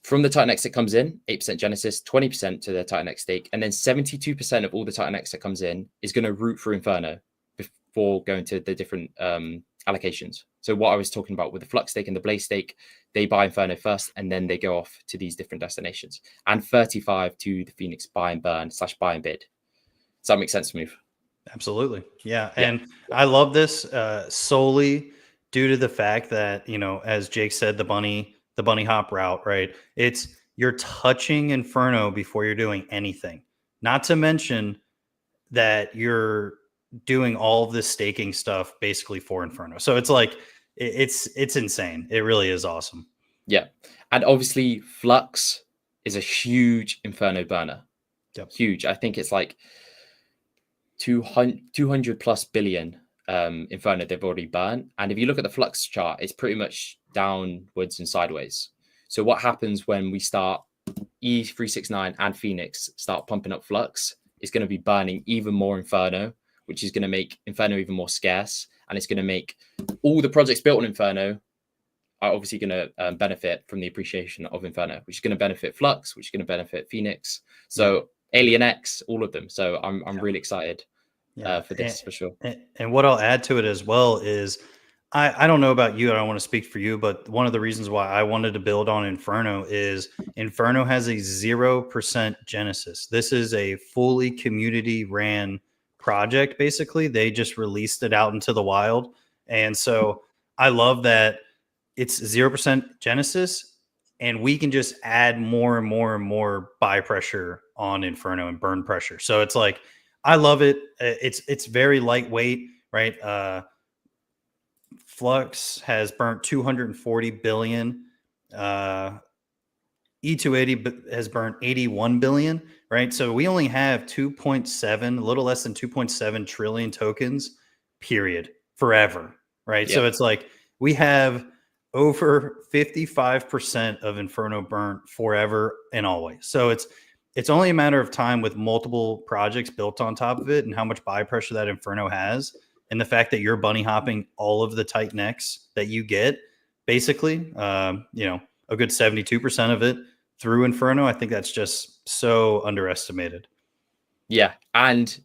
From the Titan X that comes in, 8% Genesis, 20% to the Titan X stake, and then 72% of all the Titan X that comes in is going to route through Inferno before going to the different allocations. So what I was talking about with the Flux stake and the Blaze stake, they buy Inferno first, and then they go off to these different destinations. And 35 to the Phoenix buy and burn / buy and bid. Does that make sense to me? Absolutely. Yeah. And I love this solely due to the fact that, as Jake said, the bunny hop route, right? You're touching Inferno before you're doing anything. Not to mention that you're doing all of this staking stuff basically for Inferno. So it's like, it's insane. It really is awesome. Yeah. And obviously Flux is a huge Inferno burner. Yep. Huge. I think it's like 200 plus billion Inferno they've already burned. And if you look at the Flux chart, it's pretty much downwards and sideways. So what happens when we start E369 and Phoenix start pumping up Flux? It's going to be burning even more Inferno, which is going to make Inferno even more scarce. And it's going to make all the projects built on Inferno are obviously going to benefit from the appreciation of Inferno, which is going to benefit Flux, which is going to benefit Phoenix. So Alien X, all of them. So I'm really excited for this, for sure. And what I'll add to it as well is, I don't know about you, I don't want to speak for you, but one of the reasons why I wanted to build on Inferno is Inferno has a 0% Genesis. This is a fully community ran project. Basically, they just released it out into the wild. And so I love that it's 0% Genesis, and we can just add more and more and more buy pressure on Inferno and burn pressure. So it's like, I love it. It's very lightweight, right? Flux has burnt 240 billion. E280 has burnt 81 billion, right? So we only have 2.7, a little less than 2.7 trillion tokens, period, forever, right? Yeah. So it's like we have over 55% of Inferno burnt forever and always. So it's only a matter of time with multiple projects built on top of it and how much buy pressure that Inferno has. And the fact that you're bunny hopping all of the Titan-X that you get, basically, a good 72% of it through Inferno. I think that's just so underestimated. Yeah. And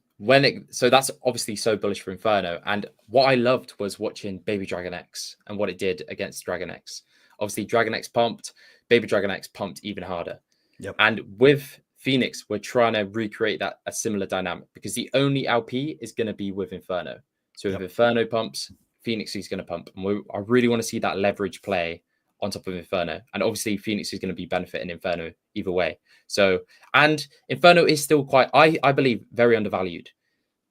so that's obviously so bullish for Inferno. And what I loved was watching Baby Dragon X and what it did against Dragon X. Obviously, Dragon X pumped, Baby Dragon X pumped even harder. Yep. And with Phoenix, we're trying to recreate a similar dynamic because the only LP is going to be with Inferno. So if Inferno pumps, Phoenix is going to pump. And I really want to see that leverage play on top of Inferno. And obviously, Phoenix is going to be benefiting Inferno either way. So, and Inferno is still quite, I believe, very undervalued.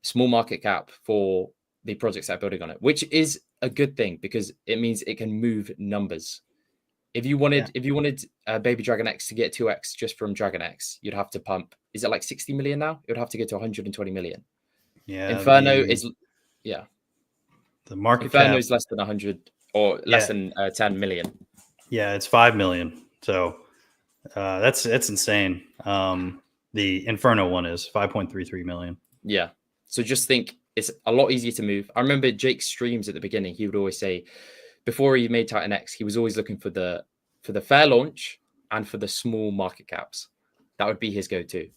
Small market cap for the projects that are building on it, which is a good thing because it means it can move numbers. If you wanted Baby Dragon X to get 2x just from Dragon X, you'd have to pump. Is it like 60 million now? It would have to get to 120 million. Yeah. Inferno the market Inferno cap is less than 100 or less than 10 million. Yeah, it's 5 million. So that's insane. The Inferno one is 5.33 million. Yeah. So just think it's a lot easier to move. I remember Jake's streams at the beginning. He would always say, before he made Titan X, he was always looking for the fair launch and for the small market caps. That would be his go-to.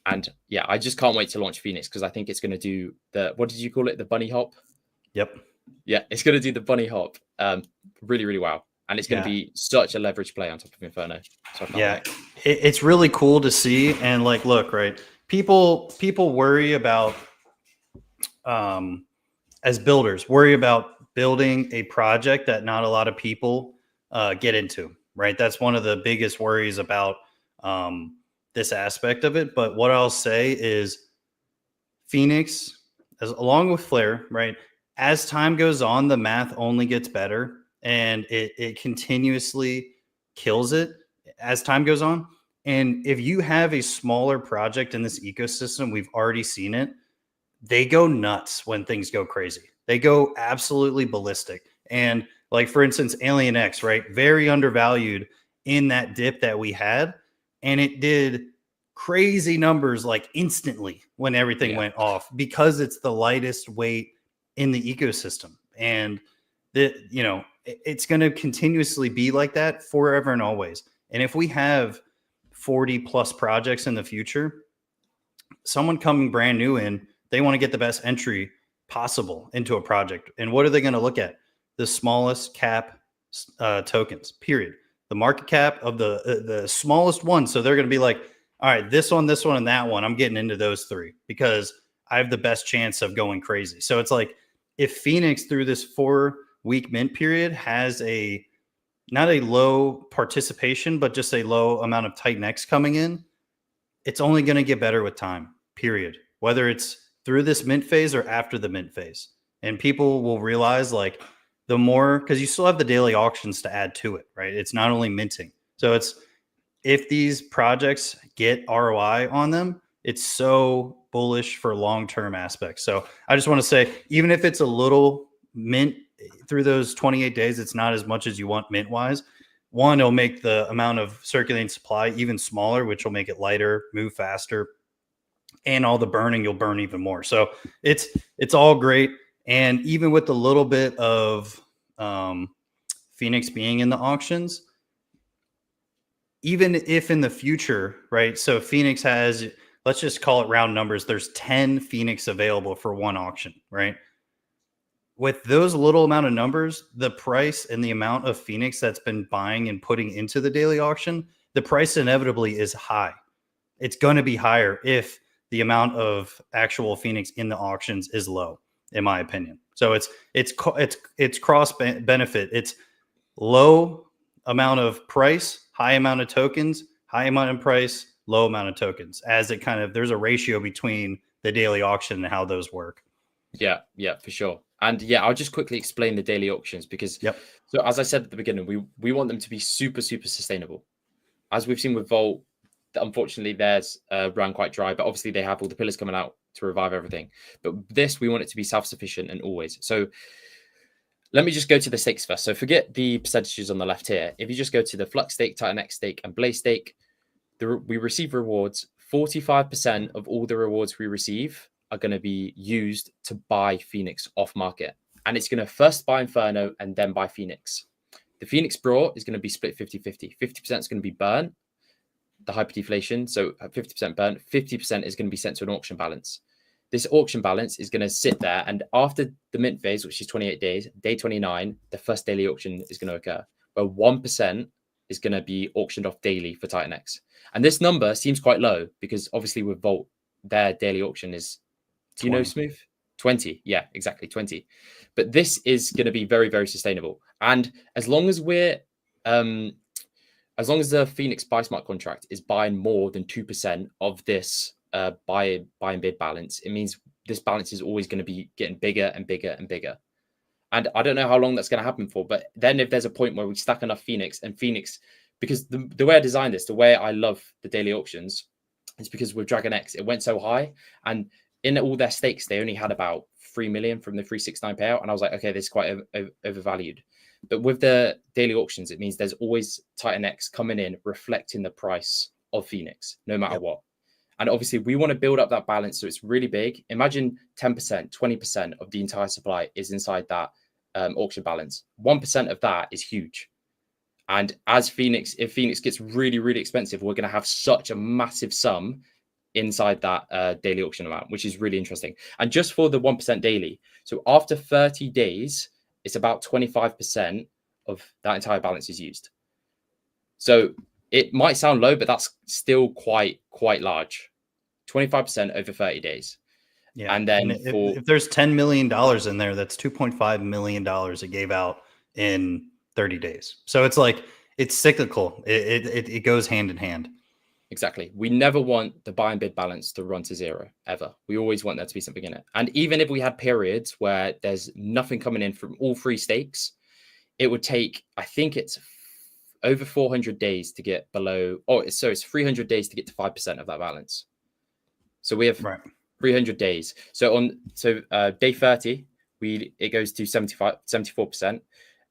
And yeah, I just can't wait to launch Phoenix because I think it's going to do what did you call it? The bunny hop? Yep. Yeah, it's going to do the bunny hop really, really well. And it's going to be such a leverage play on top of Inferno. So it's really cool to see. And like, look, right, people worry about, as builders, worry about building a project that not a lot of people get into, right? That's one of the biggest worries about this aspect of it. But what I'll say is Phoenix, along with Flare, right, as time goes on, the math only gets better and it continuously kills it as time goes on. And if you have a smaller project in this ecosystem, we've already seen it, they go nuts when things go crazy. They go absolutely ballistic. And like, for instance, Alien X, right? Very undervalued in that dip that we had. And it did crazy numbers like instantly when everything went off because it's the lightest weight in the ecosystem. And it's going to continuously be like that forever and always. And if we have 40 plus projects in the future, someone coming brand new in, they want to get the best entry possible into a project. And what are they going to look at? The smallest cap tokens, period. The market cap of the smallest one. So they're going to be like, all right, this one, and that one, I'm getting into those three because I have the best chance of going crazy. So it's like if Phoenix through this 4-week mint period has not a low participation, but just a low amount of Titan X coming in, it's only going to get better with time, period. Whether it's through this mint phase or after the mint phase. And people will realize like the more, because you still have the daily auctions to add to it, right? It's not only minting. So if these projects get ROI on them, it's so bullish for long-term aspects. So I just want to say, even if it's a little mint through those 28 days, it's not as much as you want mint wise. One, it'll make the amount of circulating supply even smaller, which will make it lighter, move faster, and all the burning, you'll burn even more. So it's all great. And even with a little bit of Phoenix being in the auctions, even if in the future, right? So Phoenix has, let's just call it round numbers. There's 10 Phoenix available for one auction, right? With those little amount of numbers, the price and the amount of Phoenix that's been buying and putting into the daily auction, the price inevitably is high. It's going to be higher if the amount of actual Phoenix in the auctions is low, in my opinion. So it's cross benefit. It's low amount of price, high amount of tokens, high amount of price, low amount of tokens. As it kind of, there's a ratio between the daily auction and how those work. Yeah, for sure. And yeah, I'll just quickly explain the daily auctions because so as I said at the beginning, we want them to be super, super sustainable. As we've seen with Volt, unfortunately, theirs ran quite dry, but obviously they have all the pillars coming out to revive everything. But this, we want it to be self-sufficient and always. So Let me just go to the stakes first. So forget the percentages on the left here. If you just go to the Flux stake, Titan X stake, and Blaze stake, we receive rewards. 45% of all the rewards we receive are going to be used to buy Phoenix off market. And it's going to first buy Inferno and then buy Phoenix. The Phoenix Brawl is going to be split 50-50. 50% is going to be burnt, the hyperdeflation. So 50% burnt, 50% is going to be sent to an auction balance. This auction balance is going to sit there. And after the mint phase, which is 28 days, day 29, the first daily auction is going to occur, where 1% is going to be auctioned off daily for Titan X. And this number seems quite low because obviously with Vault, their daily auction is, do you know, Smooth? 20. Yeah, exactly. 20. But this is going to be very, very sustainable. And as long as as long as the Phoenix buy smart contract is buying more than 2% of this buy and bid balance, it means this balance is always going to be getting bigger and bigger and bigger. And I don't know how long that's going to happen for, but then if there's a point where we stack enough Phoenix, because the way I designed this, the way I love the daily auctions is because with Dragon X, it went so high, and in all their stakes, they only had about 3 million from the 369 payout. And I was like, okay, this is quite overvalued. But with the daily auctions, it means there's always Titan X coming in, reflecting the price of Phoenix, no matter what. And obviously, we want to build up that balance so it's really big. Imagine 10%, 20% of the entire supply is inside that auction balance. 1% of that is huge. And if Phoenix gets really, really expensive, we're going to have such a massive sum inside that daily auction amount, which is really interesting. And just for the 1% daily, so after 30 days, it's about 25% of that entire balance is used. So it might sound low, but that's still quite large. 25% over 30 days. Yeah. And then if there's $10 million in there, that's $2.5 million it gave out in 30 days. So it's like, it's cyclical. It goes hand in hand. Exactly. We never want the buy and bid balance to run to zero, ever. We always want there to be something in it. And even if we had periods where there's nothing coming in from all three stakes, it would take, I think it's over 400 days to get below. So it's 300 days to get to 5% of that balance. So we have 300 days. So day 30, it goes to 74%.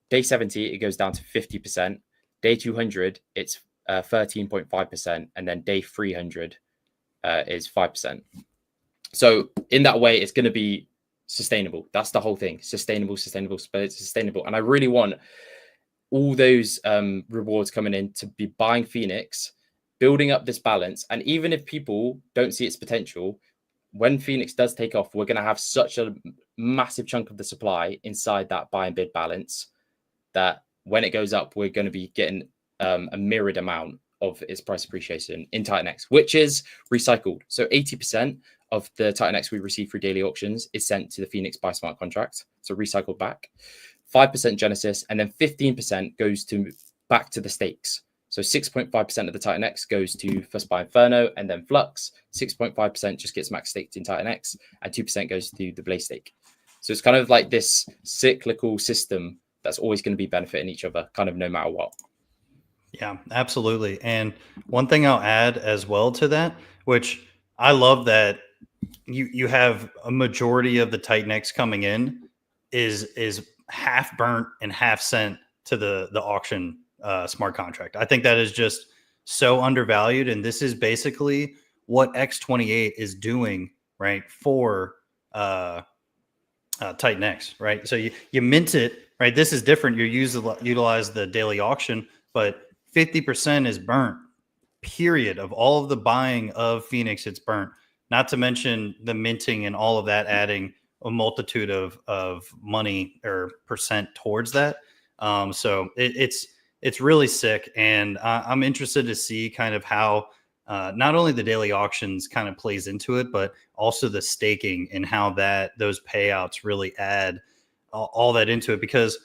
Day 70, it goes down to 50%. Day 200, it's 13.5%, and then day 300 is 5%. So in that way, it's going to be sustainable. That's the whole thing. Sustainable, but it's sustainable. And I really want all those rewards coming in to be buying Phoenix, building up this balance. And even if people don't see its potential, when Phoenix does take off, we're going to have such a massive chunk of the supply inside that buy and bid balance that when it goes up, we're going to be getting a mirrored amount of its price appreciation in Titan X, which is recycled. So 80% of the Titan X we receive through daily auctions is sent to the Phoenix buy smart contract, so recycled back. 5% Genesis, and then 15% goes back to the stakes. So 6.5% of the Titan X goes to first buy Inferno and then Flux. 6.5% just gets max staked in Titan X, and 2% goes to the Blaze stake. So it's kind of like this cyclical system that's always going to be benefiting each other, kind of no matter what. Yeah, absolutely. And one thing I'll add as well to that, which I love that you have a majority of the Titan X coming in is half burnt and half sent to the auction smart contract. I think that is just so undervalued. And this is basically what X28 is doing, right, for Titan X, right? So you mint it, right? This is different. You utilize the daily auction, but 50% is burnt, period, of all of the buying of Phoenix. It's burnt, not to mention the minting and all of that, adding a multitude of money or percent towards that. So it's really sick. And I'm interested to see kind of how not only the daily auctions kind of plays into it, but also the staking and how those payouts really add all that into it. Because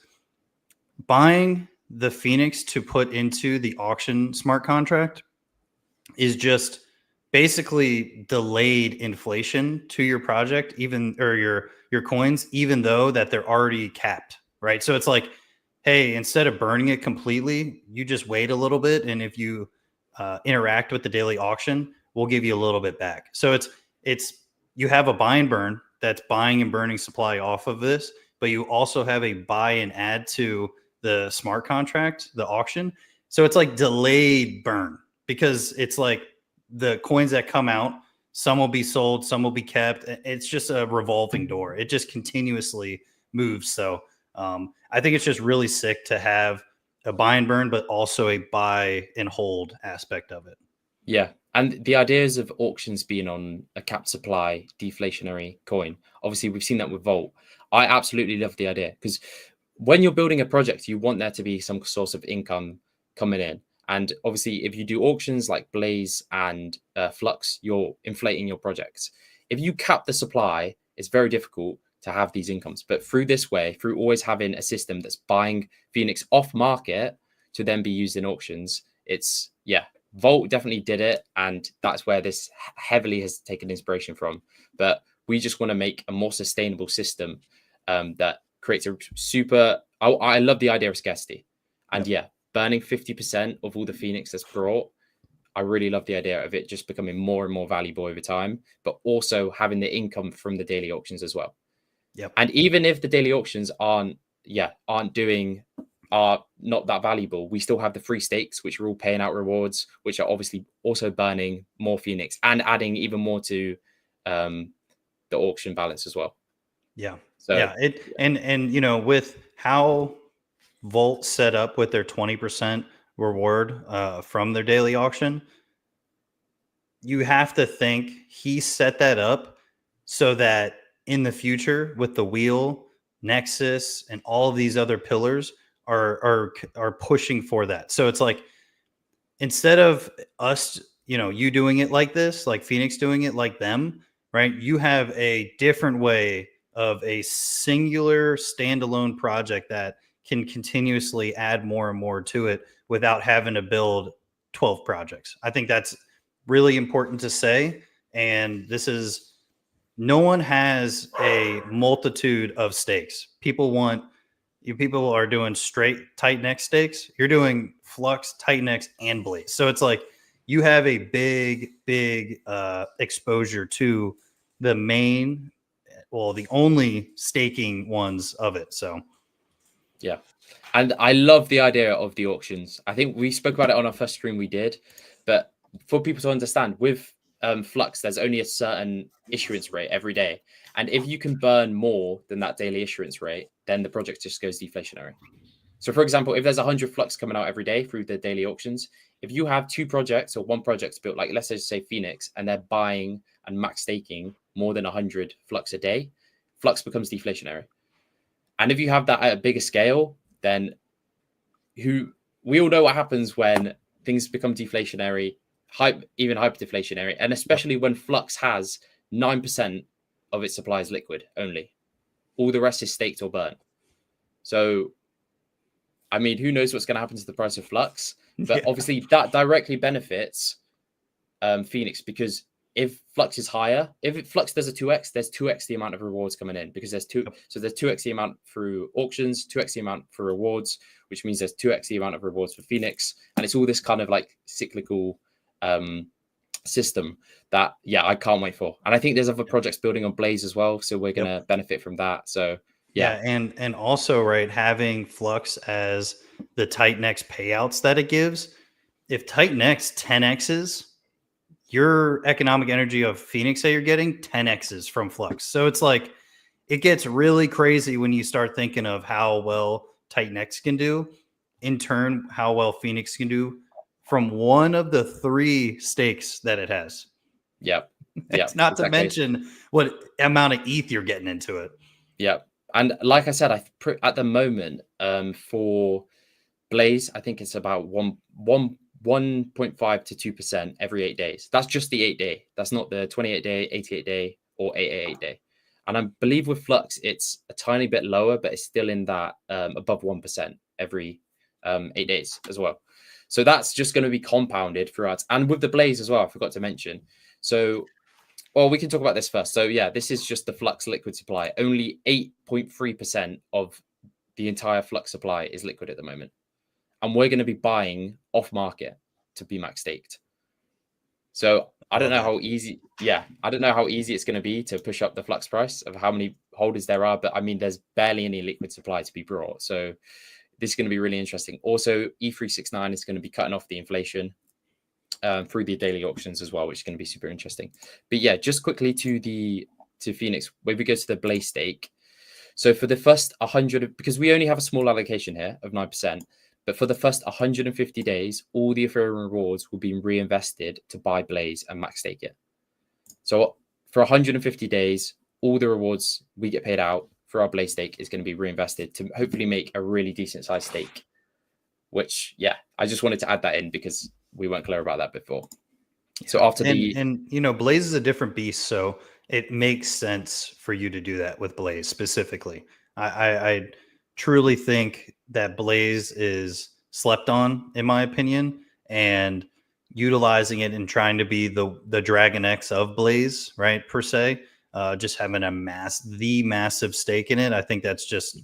buying the Phoenix to put into the auction smart contract is just basically delayed inflation to your project, or your coins, even though that they're already capped, right? So it's like, hey, instead of burning it completely, you just wait a little bit, and if you interact with the daily auction, we'll give you a little bit back. So it's you have a buy and burn that's buying and burning supply off of this, but you also have a buy and add to the smart contract, the auction. So it's like delayed burn because it's like the coins that come out, some will be sold, some will be kept. It's just a revolving door. It just continuously moves. So I think it's just really sick to have a buy and burn, but also a buy and hold aspect of it. Yeah. And the ideas of auctions being on a capped supply deflationary coin, obviously we've seen that with Volt. I absolutely love the idea because when you're building a project, you want there to be some source of income coming in. And obviously, if you do auctions like Blaze and Flux, you're inflating your projects. If you cap the supply, it's very difficult to have these incomes. But through this way, through always having a system that's buying Phoenix off market to then be used in auctions, it's, yeah, Volt definitely did it. And that's where this heavily has taken inspiration from. But we just want to make a more sustainable system that creates a super. I love the idea of scarcity. And yeah, burning 50% of all the Phoenix that's brought, I really love the idea of it just becoming more and more valuable over time, but also having the income from the daily auctions as well. Yep. And even if the daily auctions are not that valuable, we still have the free stakes, which are all paying out rewards, which are obviously also burning more Phoenix and adding even more to the auction balance as well. Yeah. So yeah. And you know, with how Volt set up with their 20% reward from their daily auction, you have to think he set that up so that in the future with the wheel, Nexus, and all of these other pillars are pushing for that. So it's like instead of us, you know, you doing it like this, like Phoenix doing it like them, right? You have a different way of a singular standalone project that can continuously add more and more to it without having to build 12 projects. I think that's really important to say. And this is no one has a multitude of stakes. People are doing straight tight neck stakes. You're doing Flux, tight necks, and Blaze. So it's like you have a big exposure to the main, well, the only staking ones of it. So yeah. And I love the idea of the auctions. I think we spoke about it on our first stream we did, but for people to understand, with Flux, there's only a certain issuance rate every day. And if you can burn more than that daily issuance rate, then the project just goes deflationary. So for example, if there's 100 Flux coming out every day through the daily auctions, if you have two projects or one project built, like let's say Phoenix, and they're buying and max staking more than 100 Flux a day, Flux becomes deflationary. And if you have that at a bigger scale, then we all know what happens when things become deflationary, even hyperdeflationary, and especially when Flux has 9% of its supply is liquid only. All the rest is staked or burnt. So, I mean, who knows what's going to happen to the price of Flux? But obviously, that directly benefits Phoenix, because if Flux is higher, if Flux does a 2x, there's 2x the amount of rewards coming in, because there's so there's 2x the amount through auctions, 2x the amount for rewards, which means there's 2x the amount of rewards for Phoenix. And it's all this kind of like cyclical system that, yeah, I can't wait for. And I think there's other projects building on Blaze as well. So we're going to benefit from that. So yeah. And also, right, having Flux as the tight next payouts that it gives, if tight next 10x's, your economic energy of Phoenix that you're getting 10x's from Flux. So it's like it gets really crazy when you start thinking of how well tight next can do, in turn how well Phoenix can do from one of the three stakes that it has. Yep. It's not to mention what amount of ETH you're getting into it. Yep. And like I said, at the moment for Blaze, I think it's about 1.5 to 2% every 8 days. That's just the 8 day. That's not the 28 day, 88 day, or 888 day. And I believe with Flux, it's a tiny bit lower, but it's still in that above 1% every 8 days as well. So that's just going to be compounded throughout. And with the Blaze as well, I forgot to mention. So, well, we can talk about this first. So yeah, this is just the Flux liquid supply. Only 8.3% of the entire Flux supply is liquid at the moment. And we're going to be buying off market to be max staked. So I don't know how easy. Yeah, I don't know how easy it's going to be to push up the Flux price of how many holders there are, but I mean, there's barely any liquid supply to be brought. So this is going to be really interesting. Also, E369 is going to be cutting off the inflation through the daily auctions as well, which is going to be super interesting. But yeah, just quickly to Phoenix, where we go to the Blaze stake. So for the first 100, because we only have a small allocation here of 9%, but for the first 150 days, all the Ethereum rewards will be reinvested to buy Blaze and max stake it. So for 150 days, all the rewards we get paid out for our Blaze stake is going to be reinvested to hopefully make a really decent sized stake. Which, yeah, I just wanted to add that in because we weren't clear about that before. So after and you know, Blaze is a different beast, so it makes sense for you to do that with Blaze specifically. I truly think that Blaze is slept on, in my opinion, and utilizing it and trying to be the Dragon X of Blaze, right? Per se, just having the massive stake in it. I think that's just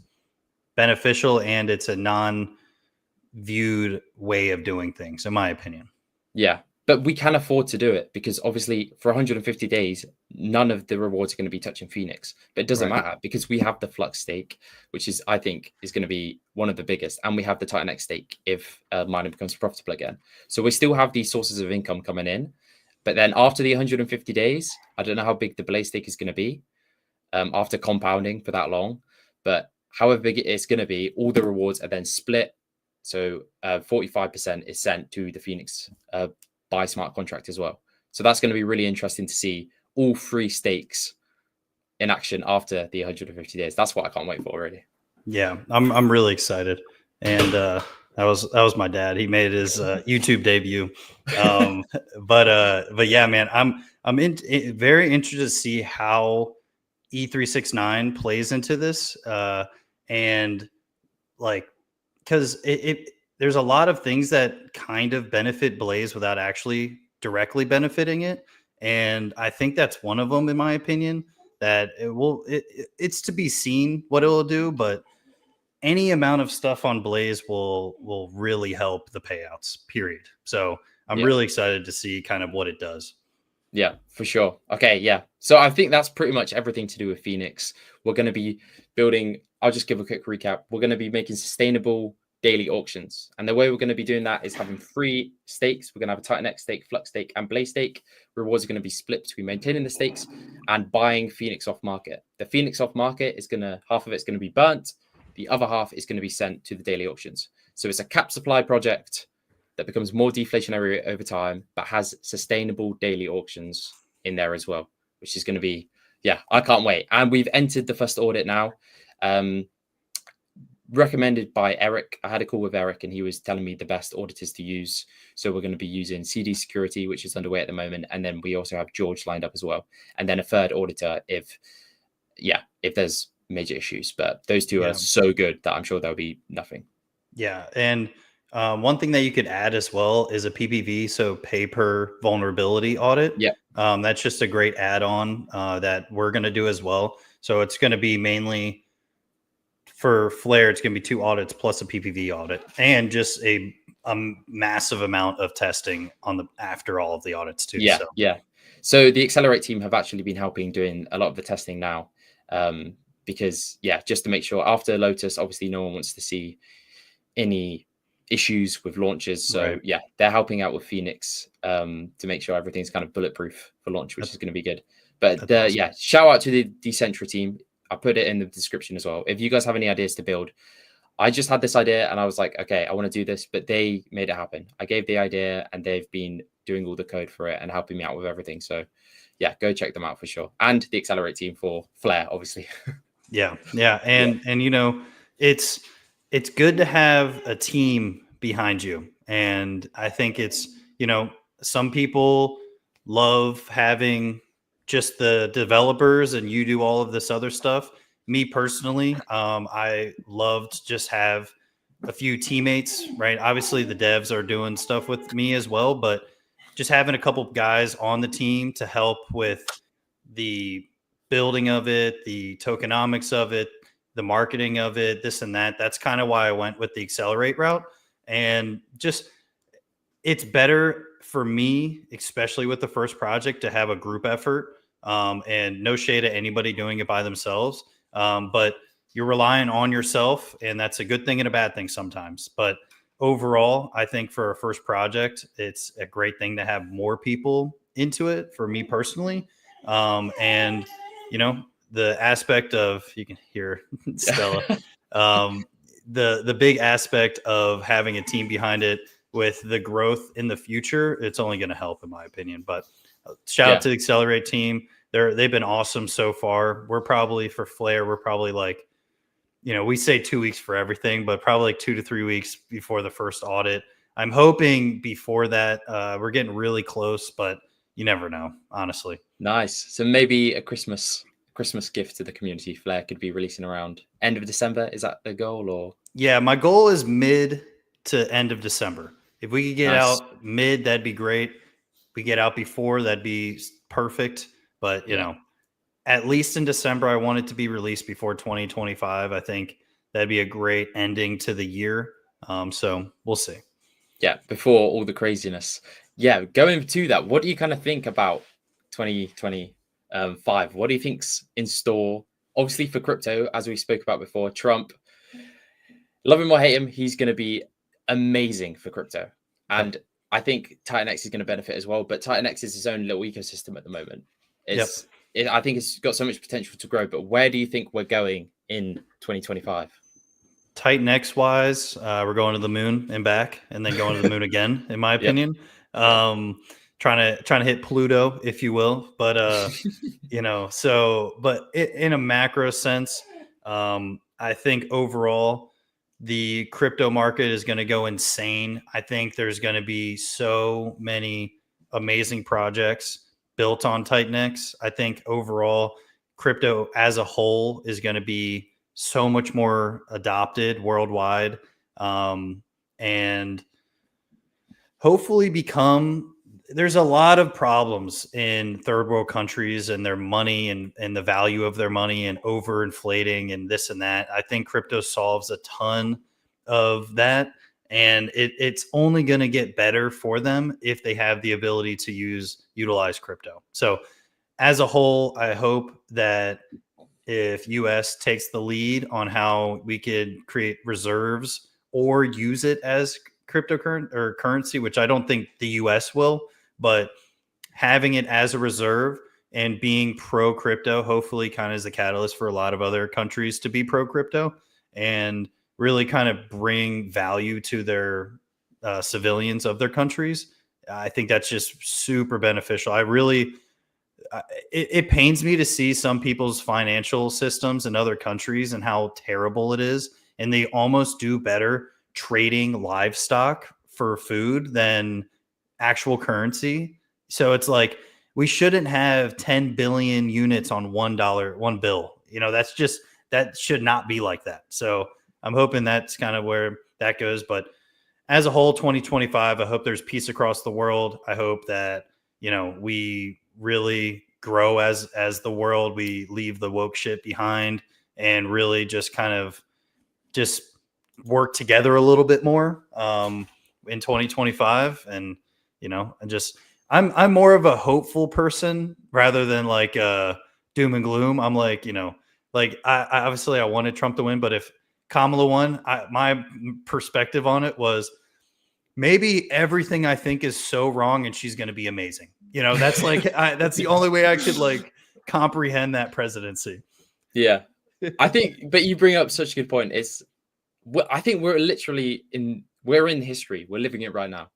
beneficial, and it's a non-viewed way of doing things, in my opinion. Yeah, but we can afford to do it because obviously for 150 days, none of the rewards are going to be touching Phoenix. But it doesn't matter because we have the Flux stake, which is, I think, is going to be one of the biggest. And we have the Titan X stake if mining becomes profitable again. So we still have these sources of income coming in. But then after the 150 days, I don't know how big the Blaze stake is going to be after compounding for that long. But however big it is going to be, all the rewards are then split. So 45% is sent to the Phoenix buy smart contract as well. So that's going to be really interesting to see all three stakes in action after the 150 days. That's what I can't wait for already. Yeah, I'm really excited. And that was my dad. He made his YouTube debut. But yeah, man, I'm very interested to see how E369 plays into this. And like, because there's a lot of things that kind of benefit Blaze without actually directly benefiting it, and I think that's one of them, in my opinion. That it's to be seen what it will do, but any amount of stuff on Blaze will really help the payouts. Period. So I'm really excited to see kind of what it does. Yeah, for sure. Okay, yeah. So I think that's pretty much everything to do with Phoenix. We're going to be building. I'll just give a quick recap. We're going to be making sustainable daily auctions. And the way we're going to be doing that is having 3 stakes. We're going to have a Titan X stake, Flux stake, and Blaze stake. Rewards are going to be split between maintaining the stakes and buying Phoenix off market. The Phoenix off market is half of it's going to be burnt. The other half is going to be sent to the daily auctions. So it's a cap supply project that becomes more deflationary over time, but has sustainable daily auctions in there as well, which is going to be, yeah, I can't wait. And we've entered the first audit now. Recommended by Eric. I had a call with Eric and he was telling me the best auditors to use. So we're going to be using CD Security, which is underway at the moment. And then we also have George lined up as well. And then a third auditor if there's major issues. But those two are so good that I'm sure there'll be nothing. Yeah. And one thing that you could add as well is a PPV, so pay per vulnerability audit. Yeah. That's just a great add-on that we're going to do as well. So it's going to be mainly for Flare, it's going to be 2 audits plus a PPV audit and just a massive amount of testing after all of the audits too. Yeah, yeah. So the Accelerate team have actually been helping doing a lot of the testing now because, just to make sure after Lotus, obviously no one wants to see any issues with launches. So they're helping out with Phoenix to make sure everything's kind of bulletproof for launch, which is going to be good. But awesome. Shout out to the Decentra team. I put it in the description as well. If you guys have any ideas to build, I just had this idea and I was like, okay, I want to do this, but they made it happen. I gave the idea and they've been doing all the code for it and helping me out with everything. So yeah, go check them out for sure. And the Accelerate team for Flare, obviously. Yeah. And you know, it's good to have a team behind you. And I think it's, you know, some people love having just the developers and you do all of this other stuff. Me personally, I love to just have a few teammates, right? Obviously the devs are doing stuff with me as well, but just having a couple of guys on the team to help with the building of it, the tokenomics of it, the marketing of it, this and that. That's kind of why I went with the Accelerate route. And just, it's better for me, especially with the first project, to have a group effort. And no shade at anybody doing it by themselves. But you're relying on yourself, and that's a good thing and a bad thing sometimes. But overall, I think for a first project, it's a great thing to have more people into it. For me personally, and you know, the aspect of, you can hear Stella, um, the big aspect of having a team behind it with the growth in the future, it's only going to help, in my opinion. But shout out Yeah, to the Accelerate team. They've been awesome so far. We're probably, for Flair, we're probably like, we say 2 weeks for everything, but probably like 2 to 3 weeks before the first audit. I'm hoping before that. We're getting really close, but you never know, honestly. nice. So maybe a Christmas gift to the community. Flair could be releasing around end of December. Is that the goal, or Yeah, my goal is mid to end of December. If we could get nice? out mid, that'd be great. If we get out before, that'd be perfect. But, Yeah, at least in December, I want it to be released before 2025. I think that'd be a great ending to the year. So we'll see. yeah. Before all the craziness. Yeah, going to that. What do you kind of think about 2025? What do you think's in store? Obviously for crypto, as we spoke about before, Trump, love him or hate him, he's going to be amazing for crypto. Yep. And I think Titan X is going to benefit as well. But Titan X is its own little ecosystem at the moment. Yep. I think it's got so much potential to grow. But where do you think we're going in 2025? Titan X wise, we're going to the moon and back, and then going to the moon again, in my Yep. opinion. Yep. Trying to hit Pluto, if you will. But but in a macro sense, I think overall the crypto market is going to go insane. I think there's going to be so many amazing projects built on Titan X. I think overall crypto as a whole is going to be so much more adopted worldwide, and hopefully become. There's a lot of problems in third world countries and their money, and the value of their money, and overinflating and this and that. I think crypto solves a ton of that, and it's only going to get better for them if they have the ability to utilize crypto. So as a whole, I hope that if US takes the lead on how we could create reserves or use it as cryptocurrency or currency, which I don't think the US will, but having it as a reserve and being pro crypto hopefully kind of is a catalyst for a lot of other countries to be pro crypto and really kind of bring value to their civilians of their countries. I think that's just super beneficial. It pains me to see some people's financial systems in other countries and how terrible it is. And they almost do better trading livestock for food than actual currency. So it's like, we shouldn't have 10 billion units on $1, one bill. That should not be like that. So I'm hoping that's kind of where that goes. But as a whole, 2025, I hope there's peace across the world. I hope that, we really grow as the world. We leave the woke shit behind and really just kind of just work together a little bit more in 2025. And I'm more of a hopeful person rather than like doom and gloom. I'm like, I obviously I wanted Trump to win, but if Kamala won, my perspective on it was maybe everything I think is so wrong and she's going to be amazing. That's like, that's the only way I could like comprehend that presidency. Yeah, I think. But you bring up such a good point. I think we're in history. We're living it right now.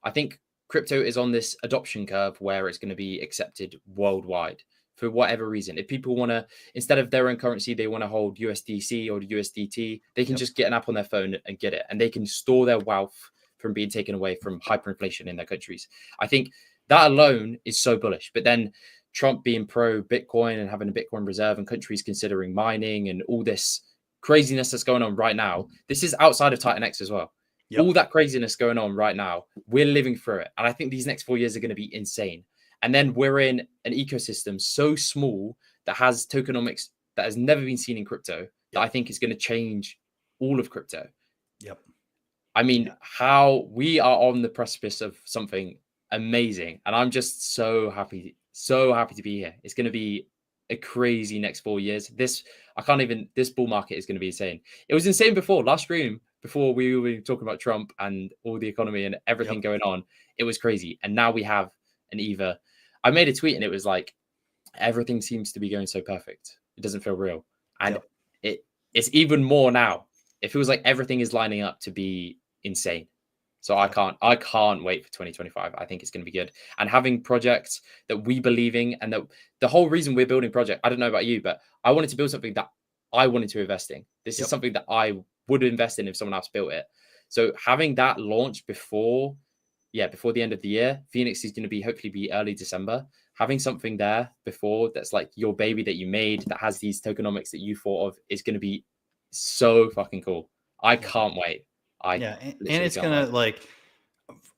I think crypto is on this adoption curve where it's going to be accepted worldwide for whatever reason. If people want to, instead of their own currency, they want to hold USDC or USDT, they can just get an app on their phone and get it, and they can store their wealth from being taken away from hyperinflation in their countries. I think that alone is so bullish. But then Trump being pro Bitcoin and having a Bitcoin reserve, and countries considering mining and all this craziness that's going on right now. This is outside of Titan X as well. Yep. All that craziness going on right now, we're living through it. And I think these next 4 years are going to be insane. And then we're in an ecosystem so small that has tokenomics that has never been seen in crypto that I think is going to change all of crypto. Yep. I mean, how we are on the precipice of something amazing. And I'm just so happy to be here. It's going to be a crazy next 4 years. This bull market is going to be insane. It was insane before last stream, before we were talking about Trump and all the economy and everything going on. It was crazy. And now we have I made a tweet and it was like, everything seems to be going so perfect. It doesn't feel real. And it's even more now. It feels like everything is lining up to be insane. So I can't wait for 2025. I think it's going to be good. And having projects that we believe in, and that the whole reason we're building project, I don't know about you, but I wanted to build something that I wanted to invest in. This is something that I would invest in if someone else built it. So having that launch before the end of the year, Phoenix is going to hopefully be early December. Having something there before that's like your baby that you made, that has these tokenomics that you thought of, is going to be so fucking cool. I can't wait. And it's gonna like,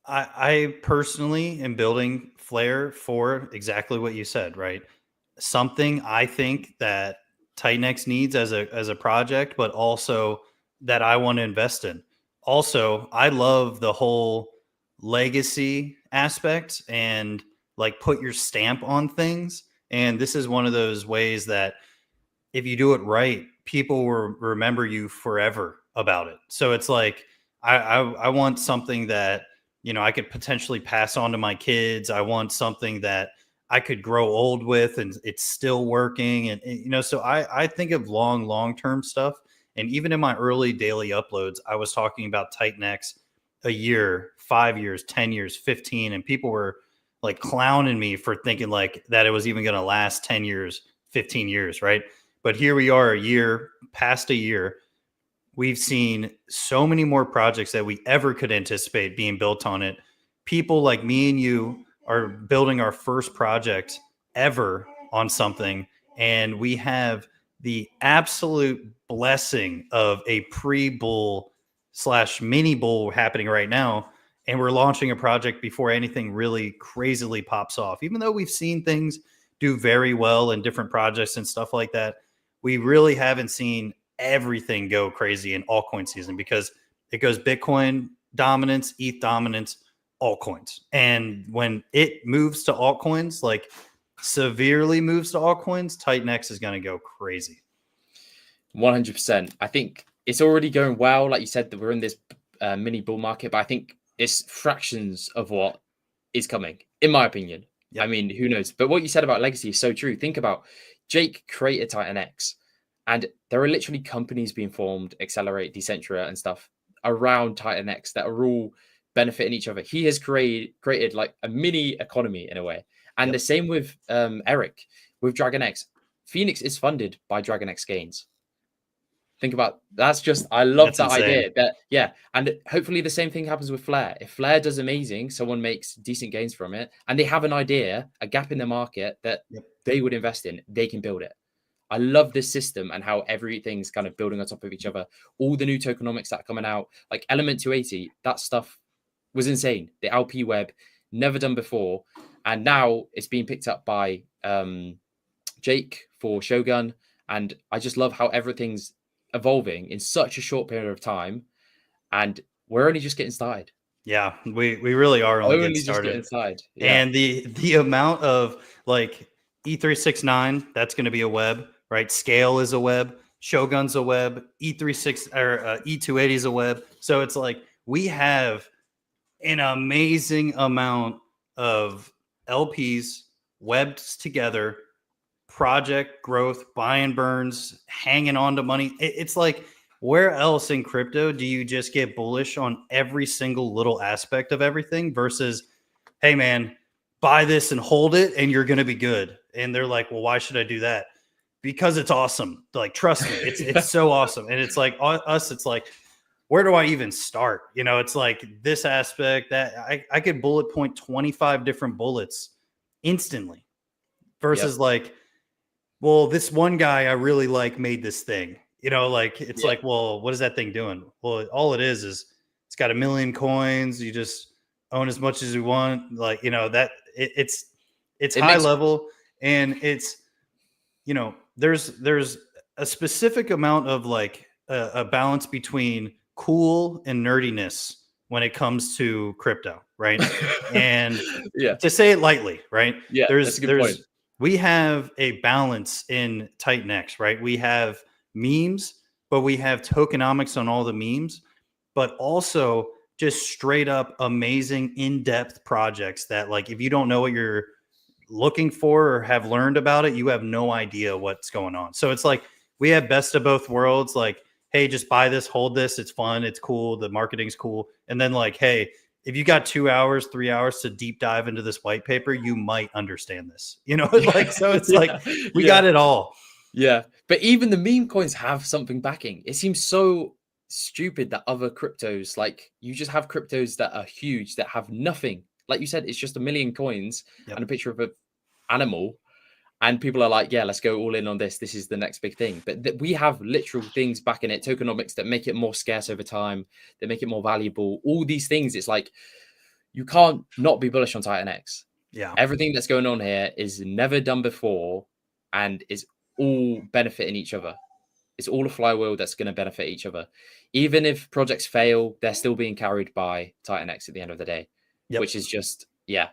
I personally am building Flare for exactly what you said, right? Something I think that Titanx needs as a project, but also that I want to invest in. Also, I love the whole legacy aspect and like put your stamp on things. And this is one of those ways that if you do it right, people will remember you forever about it. So it's like I want something that, you know, I could potentially pass on to my kids. I want something that I could grow old with and it's still working. And you know, so I think of long term stuff. And even in my early daily uploads, I was talking about Titan X a year, 5 years, 10 years, 15, and people were like clowning me for thinking like that it was even going to last 10 years, 15 years, right? But here we are past a year. We've seen so many more projects that we ever could anticipate being built on it. People like me and you are building our first project ever on something. And we have the absolute blessing of a pre-bull / mini bull happening right now. And we're launching a project before anything really crazily pops off. Even though we've seen things do very well in different projects and stuff like that, we really haven't seen everything go crazy in altcoin season, because it goes Bitcoin dominance, ETH dominance, altcoins. And when it moves to altcoins, like severely moves to altcoins, Titan X is going to go crazy. 100%. I think it's already going well. Like you said, that we're in this mini bull market, but I think it's fractions of what is coming, in my opinion. I mean, who knows? But what you said about legacy is so true. Think about Jake created Titan X, and there are literally companies being formed, Accelerate, Decentra, and stuff around Titan X that are all benefiting each other. He has created like a mini economy in a way. And the same with Eric with Dragon X. Phoenix is funded by Dragon X gains. Think about that's just I love that idea. And hopefully the same thing happens with Flare. If Flare does amazing, someone makes decent gains from it, and they have an idea, a gap in the market that they would invest in, they can build it. I love this system and how everything's kind of building on top of each other. All the new tokenomics that are coming out, like Element 280, that stuff was insane. The LP web, never done before, and now it's being picked up by Jake for Shogun, and I just love how everything's evolving in such a short period of time, and we're only just getting started. Yeah, we really are only getting started. And the amount of like E369, that's going to be a web, right? Scale is a web, Shogun's a web, E36 or E280 is a web. So it's like we have an amazing amount of LPs webbed together, project growth, buy and burns, hanging on to money. It's like, where else in crypto do you just get bullish on every single little aspect of everything versus, hey man, buy this and hold it and you're going to be good. And they're like, well, why should I do that? Because it's awesome. Like, trust me, it's so awesome. And it's like us, it's like, where do I even start? You know, it's like this aspect that I could bullet point 25 different bullets instantly versus like, well, this one guy I really like made this thing, you know, like it's like, well, what is that thing doing? Well, all it is it's got 1 million coins. You just own as much as you want. Like, you know, that it's high level, and it's, you know, there's a specific amount of like a balance between cool and nerdiness when it comes to crypto, right? And to say it lightly, right? That's a good point. we have a balance in Titan X, right? We have memes, but we have tokenomics on all the memes, but also just straight up amazing in-depth projects that, like, if you don't know what you're looking for or have learned about it, you have no idea what's going on. So it's like we have best of both worlds. Like, hey, just buy this, hold this. It's fun. It's cool. The marketing's cool. And then, like, hey, if you got 2 hours, 3 hours to deep dive into this white paper, you might understand this. Like, so it's like we Yeah. got it all. Yeah. But even the meme coins have something backing. It seems so stupid that other cryptos, like you just have cryptos that are huge that have nothing. Like you said, it's just a million coins and Yep. a picture of an animal. And people are like, yeah, let's go all in on this. This is the next big thing. But we have literal things back in it, tokenomics that make it more scarce over time, that make it more valuable. All these things, it's like you can't not be bullish on Titan X. Yeah. Everything that's going on here is never done before and is all benefiting each other. It's all a flywheel that's going to benefit each other. Even if projects fail, they're still being carried by Titan X at the end of the day, Yep. which is just, yeah,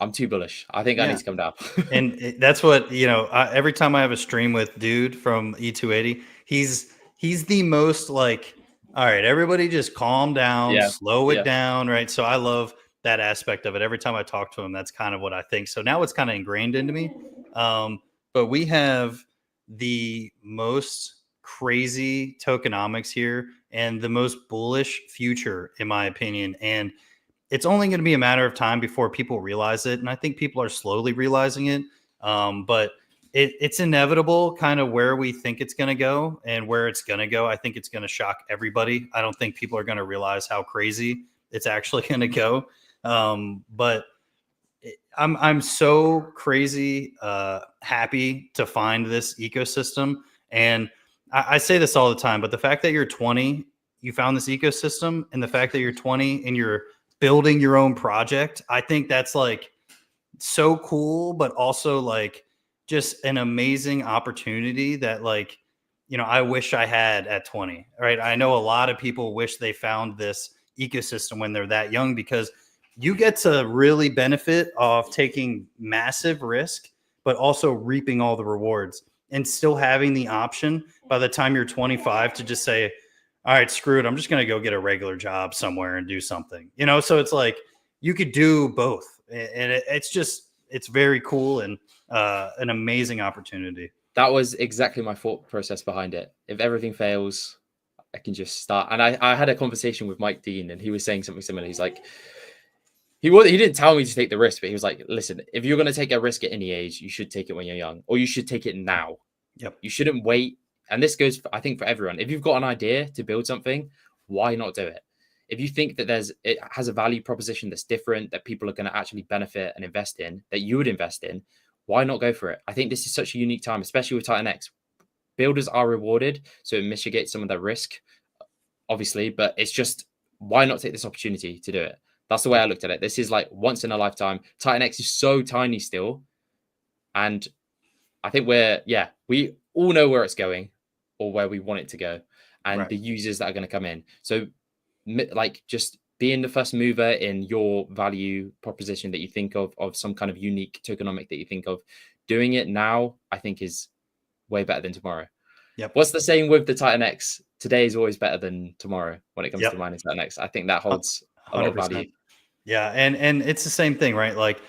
I'm too bullish. I think I Yeah. need to come down. And that's what, every time I have a stream with dude from E280, he's the most like, all right, everybody just calm down, Yeah. slow it Yeah. down, right? So I love that aspect of it. Every time I talk to him, that's kind of what I think. So now it's kind of ingrained into me. But we have the most crazy tokenomics here and the most bullish future, in my opinion. And it's only going to be a matter of time before people realize it. And I think people are slowly realizing it. But it's inevitable kind of where we think it's going to go and where it's going to go. I think it's going to shock everybody. I don't think people are going to realize how crazy it's actually going to go. But I'm so crazy happy to find this ecosystem. And I say this all the time, but the fact that you're 20, you found this ecosystem, and the fact that you're 20 and you're building your own project, I think that's like so cool, but also like just an amazing opportunity that, like, I wish I had at 20, right? I know a lot of people wish they found this ecosystem when they're that young, because you get to really benefit off taking massive risk, but also reaping all the rewards and still having the option by the time you're 25 to just say, all right, screw it, I'm just going to go get a regular job somewhere and do something, so it's like you could do both. And it's very cool and an amazing opportunity. That was exactly my thought process behind it. If everything fails, I can just start. And I had a conversation with Mike Dean, and he was saying something similar. He's like, he didn't tell me to take the risk, but he was like, listen, if you're going to take a risk at any age, you should take it when you're young, or you should take it now. Yep. You shouldn't wait. And this goes, I think, for everyone. If you've got an idea to build something, why not do it? If you think that it has a value proposition that's different, that people are going to actually benefit and invest in, that you would invest in, why not go for it? I think this is such a unique time, especially with Titan X. Builders are rewarded, so it mitigates some of the risk, obviously, but it's just, why not take this opportunity to do it? That's the way I looked at it. This is like once in a lifetime. Titan X is so tiny still. And I think we all know where it's going or where we want it to go, and Right. the users that are going to come in. So like just being the first mover in your value proposition that you think of some kind of unique tokenomic that you think of, doing it now, I think is way better than tomorrow. Yep. What's the saying with the Titan X? Today is always better than tomorrow when it comes Yep. to mining Titan X. I think that holds a lot of 100%. value. Yeah. And it's the same thing, right? Like,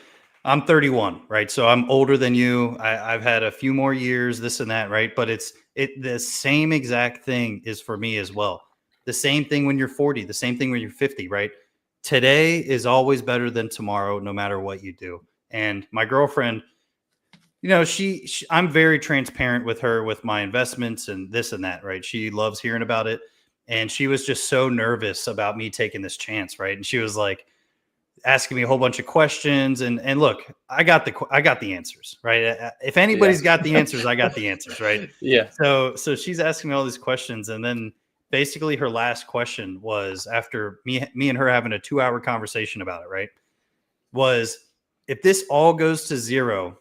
I'm 31, right? So I'm older than you. I've had a few more years, this and that, right? But the same exact thing is for me as well. The same thing when you're 40, the same thing when you're 50, right? Today is always better than tomorrow, no matter what you do. And my girlfriend, I'm very transparent with her with my investments and this and that, right? She loves hearing about it. And she was just so nervous about me taking this chance, right? And she was like, asking me a whole bunch of questions, and look, I got the answers, right? If anybody's got the answers, I got the answers, right? Yeah. So she's asking me all these questions, and then basically her last question was, after me and her having a 2-hour conversation about it, right? Was, if this all goes to zero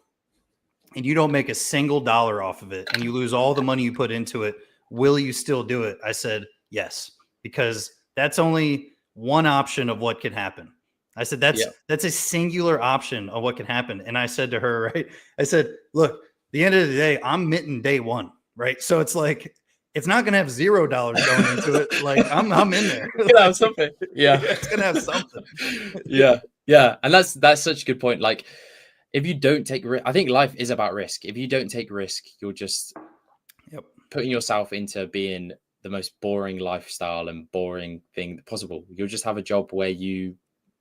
and you don't make a single dollar off of it and you lose all the money you put into it, will you still do it? I said yes, because that's only one option of what could happen. I said, that's Yeah. a singular option of what can happen. And I said to her, right, I said, look, the end of the day, I'm minting day one, right? So it's like, it's not going to have $0 going into it. Like I'm in there. It's gonna Like, have something. Yeah. yeah, it's going to have something. Yeah. Yeah. And that's such a good point. Like, if you don't take risk, I think life is about risk. If you don't take risk, you're just Yep. putting yourself into being the most boring lifestyle and boring thing possible. You'll just have a job where you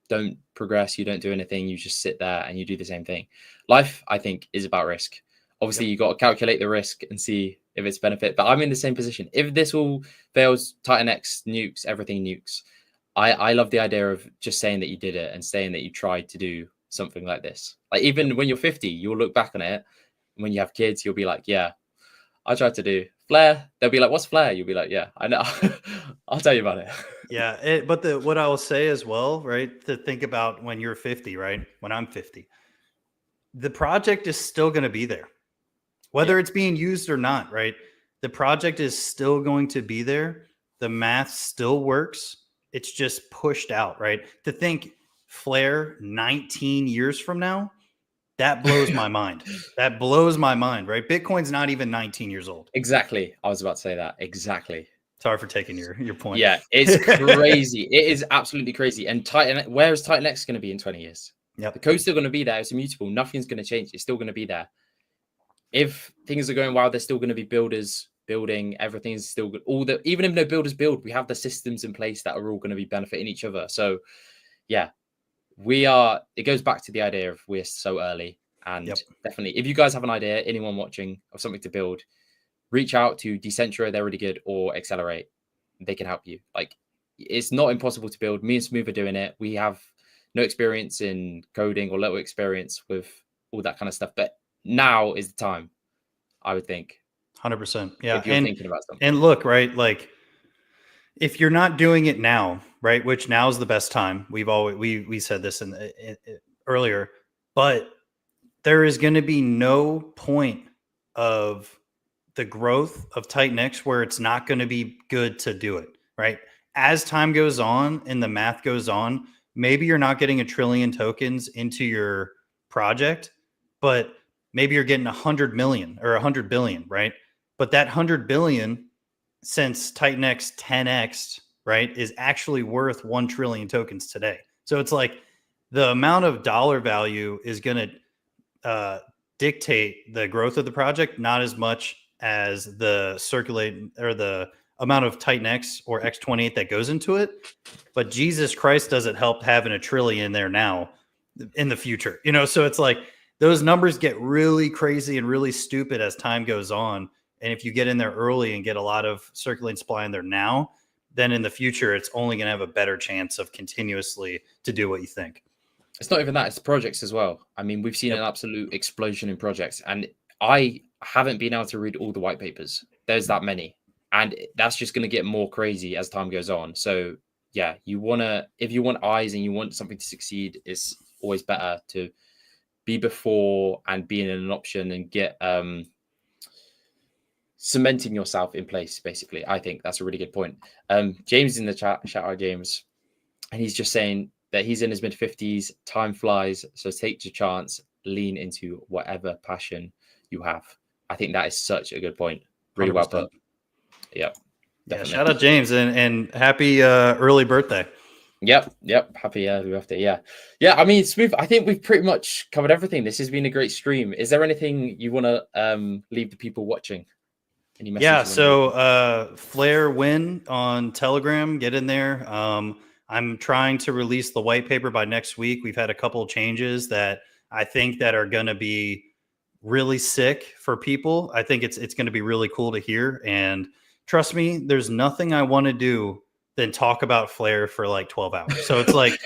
don't progress, you don't do anything, you just sit there and you do the same thing. Life, I think, is about risk. Obviously, Yep. you got to calculate the risk and see if it's benefit. But I'm in the same position. If this all fails, Titan X nukes, everything nukes. I love the idea of just saying that you did it and saying that you tried to do something like this. Like, even when you're 50, you'll look back on it. When you have kids, you'll be like, yeah, I tried to do Flare. They'll be like, what's Flare? You'll be like, yeah, I know. I'll tell you about it. Yeah. But what I will say as well, right, to think about when you're 50, right? When I'm 50, the project is still going to be there, whether Yeah. it's being used or not, right? The project is still going to be there. The math still works. It's just pushed out, right? To think Flare 19 years from now, that blows my mind. That blows my mind, right? Bitcoin's not even 19 years old. Exactly. I was about to say that. Exactly. Sorry for taking your point. Yeah, it's crazy. It is absolutely crazy. And Titan, where is Titan X going to be in 20 years? The Yep. code's still going to be there. It's immutable. Nothing's going to change. It's still going to be there. If things are going well, there's still going to be builders building. Everything's still good. Even if no builders build, we have the systems in place that are all going to be benefiting each other. So, yeah, it goes back to the idea of we're so early. And Yep. definitely, if you guys have an idea, anyone watching, of something to build, reach out to Decentra. They're really good, or Accelerate. They can help you. Like, it's not impossible to build. Me and Smooth are doing it. We have no experience in coding or little experience with all that kind of stuff. But now is the time, I would think. 100%. Yeah. If you're thinking about something. And look, right, like if you're not doing it now, right, which now is the best time. We said this earlier, but there is going to be no point of the growth of Titan X where it's not going to be good to do it, right? As time goes on and the math goes on, maybe you're not getting 1 trillion tokens into your project, but maybe you're getting 100 million or 100 billion, right? But that 100 billion, since Titan X 10x, right, is actually worth 1 trillion tokens today. So it's like the amount of dollar value is going to dictate the growth of the project, not as much as the circulate or the amount of Titan X or X28 that goes into it. But Jesus Christ, does it help having 1 trillion there now in the future? So it's like those numbers get really crazy and really stupid as time goes on. And if you get in there early and get a lot of circulating supply in there now, then in the future, it's only going to have a better chance of continuously to do what you think. It's not even that, it's projects as well. I mean, we've seen an absolute explosion in projects, and I haven't been able to read all the white papers. There's that many, and that's just going to get more crazy as time goes on. So yeah, if you want eyes and you want something to succeed, it's always better to be before and be in an option and get cementing yourself in place. Basically, I think that's a really good point. James is in the chat. Shout out James, and he's just saying that he's in his mid-50s. Time flies, so take your chance. Lean into whatever passion you have. I think that is such a good point. Really 100%. Well put. Yep. Definitely. Yeah. Shout out James and happy early birthday. Yep. Happy early birthday. Yeah. I mean, Smooth, I think we've pretty much covered everything. This has been a great stream. Is there anything you want to leave the people watching? Any message? Yeah. So Flare win on Telegram. Get in there. I'm trying to release the white paper by next week. We've had a couple of changes that I think that are going to be really sick for people. I think it's going to be really cool to hear. And trust me, there's nothing I want to do than talk about Flare for like 12 hours. So it's like,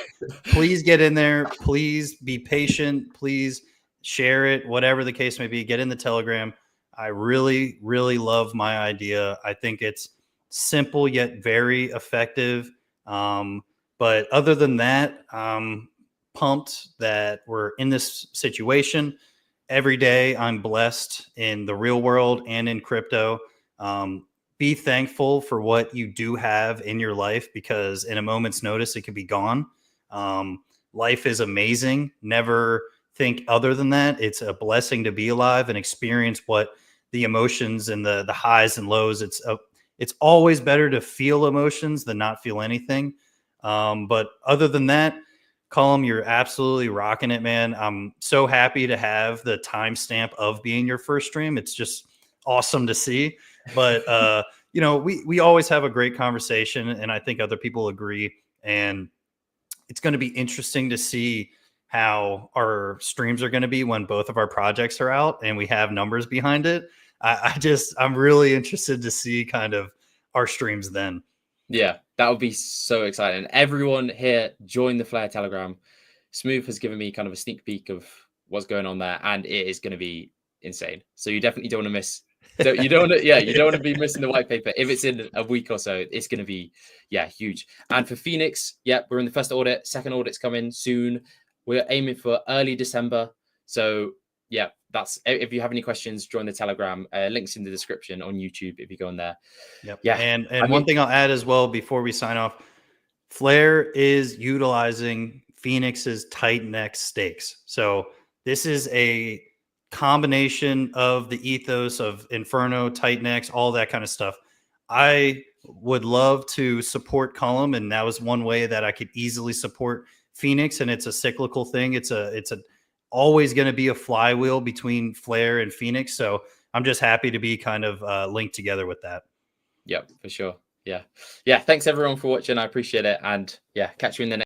please get in there. Please be patient. Please share it, whatever the case may be. Get in the Telegram. I really, really love my idea. I think it's simple yet very effective. But other than that, I'm pumped that we're in this situation. Every day I'm blessed in the real world and in crypto. Be thankful for what you do have in your life, because in a moment's notice, it could be gone. life is amazing. Never think other than that. It's a blessing to be alive and experience what the emotions and the highs and lows. It's always better to feel emotions than not feel anything. But other than that, Callum, you're absolutely rocking it, man. I'm so happy to have the timestamp of being your first stream. It's just awesome to see. But we always have a great conversation, and I think other people agree. And it's going to be interesting to see how our streams are going to be when both of our projects are out and we have numbers behind it. I'm really interested to see kind of our streams then. Yeah, that would be so exciting. Everyone here, join the Flare Telegram. Smooth has given me kind of a sneak peek of what's going on there, and it is going to be insane. So you definitely don't want to miss. You don't want to, yeah, you don't want to be missing the white paper. If it's in a week or so, it's going to be, yeah, huge. And for Phoenix, yeah, we're in the first audit. Second audit's coming soon. We're aiming for early December. So yeah, that's, if you have any questions, join the Telegram. Links in the description on YouTube if you go on there. Yep. Yeah. And one thing I'll add as well before we sign off, Flare is utilizing Phoenix's tight neck stakes. So this is a combination of the ethos of Inferno, tight necks, all that kind of stuff. I would love to support Callum, and that was one way that I could easily support Phoenix. And it's a cyclical thing. It's always going to be a flywheel between Flare and Phoenix. So I'm just happy to be kind of linked together with that. Yep, for sure. Yeah. Thanks everyone for watching. I appreciate it. And yeah, catch you in the next.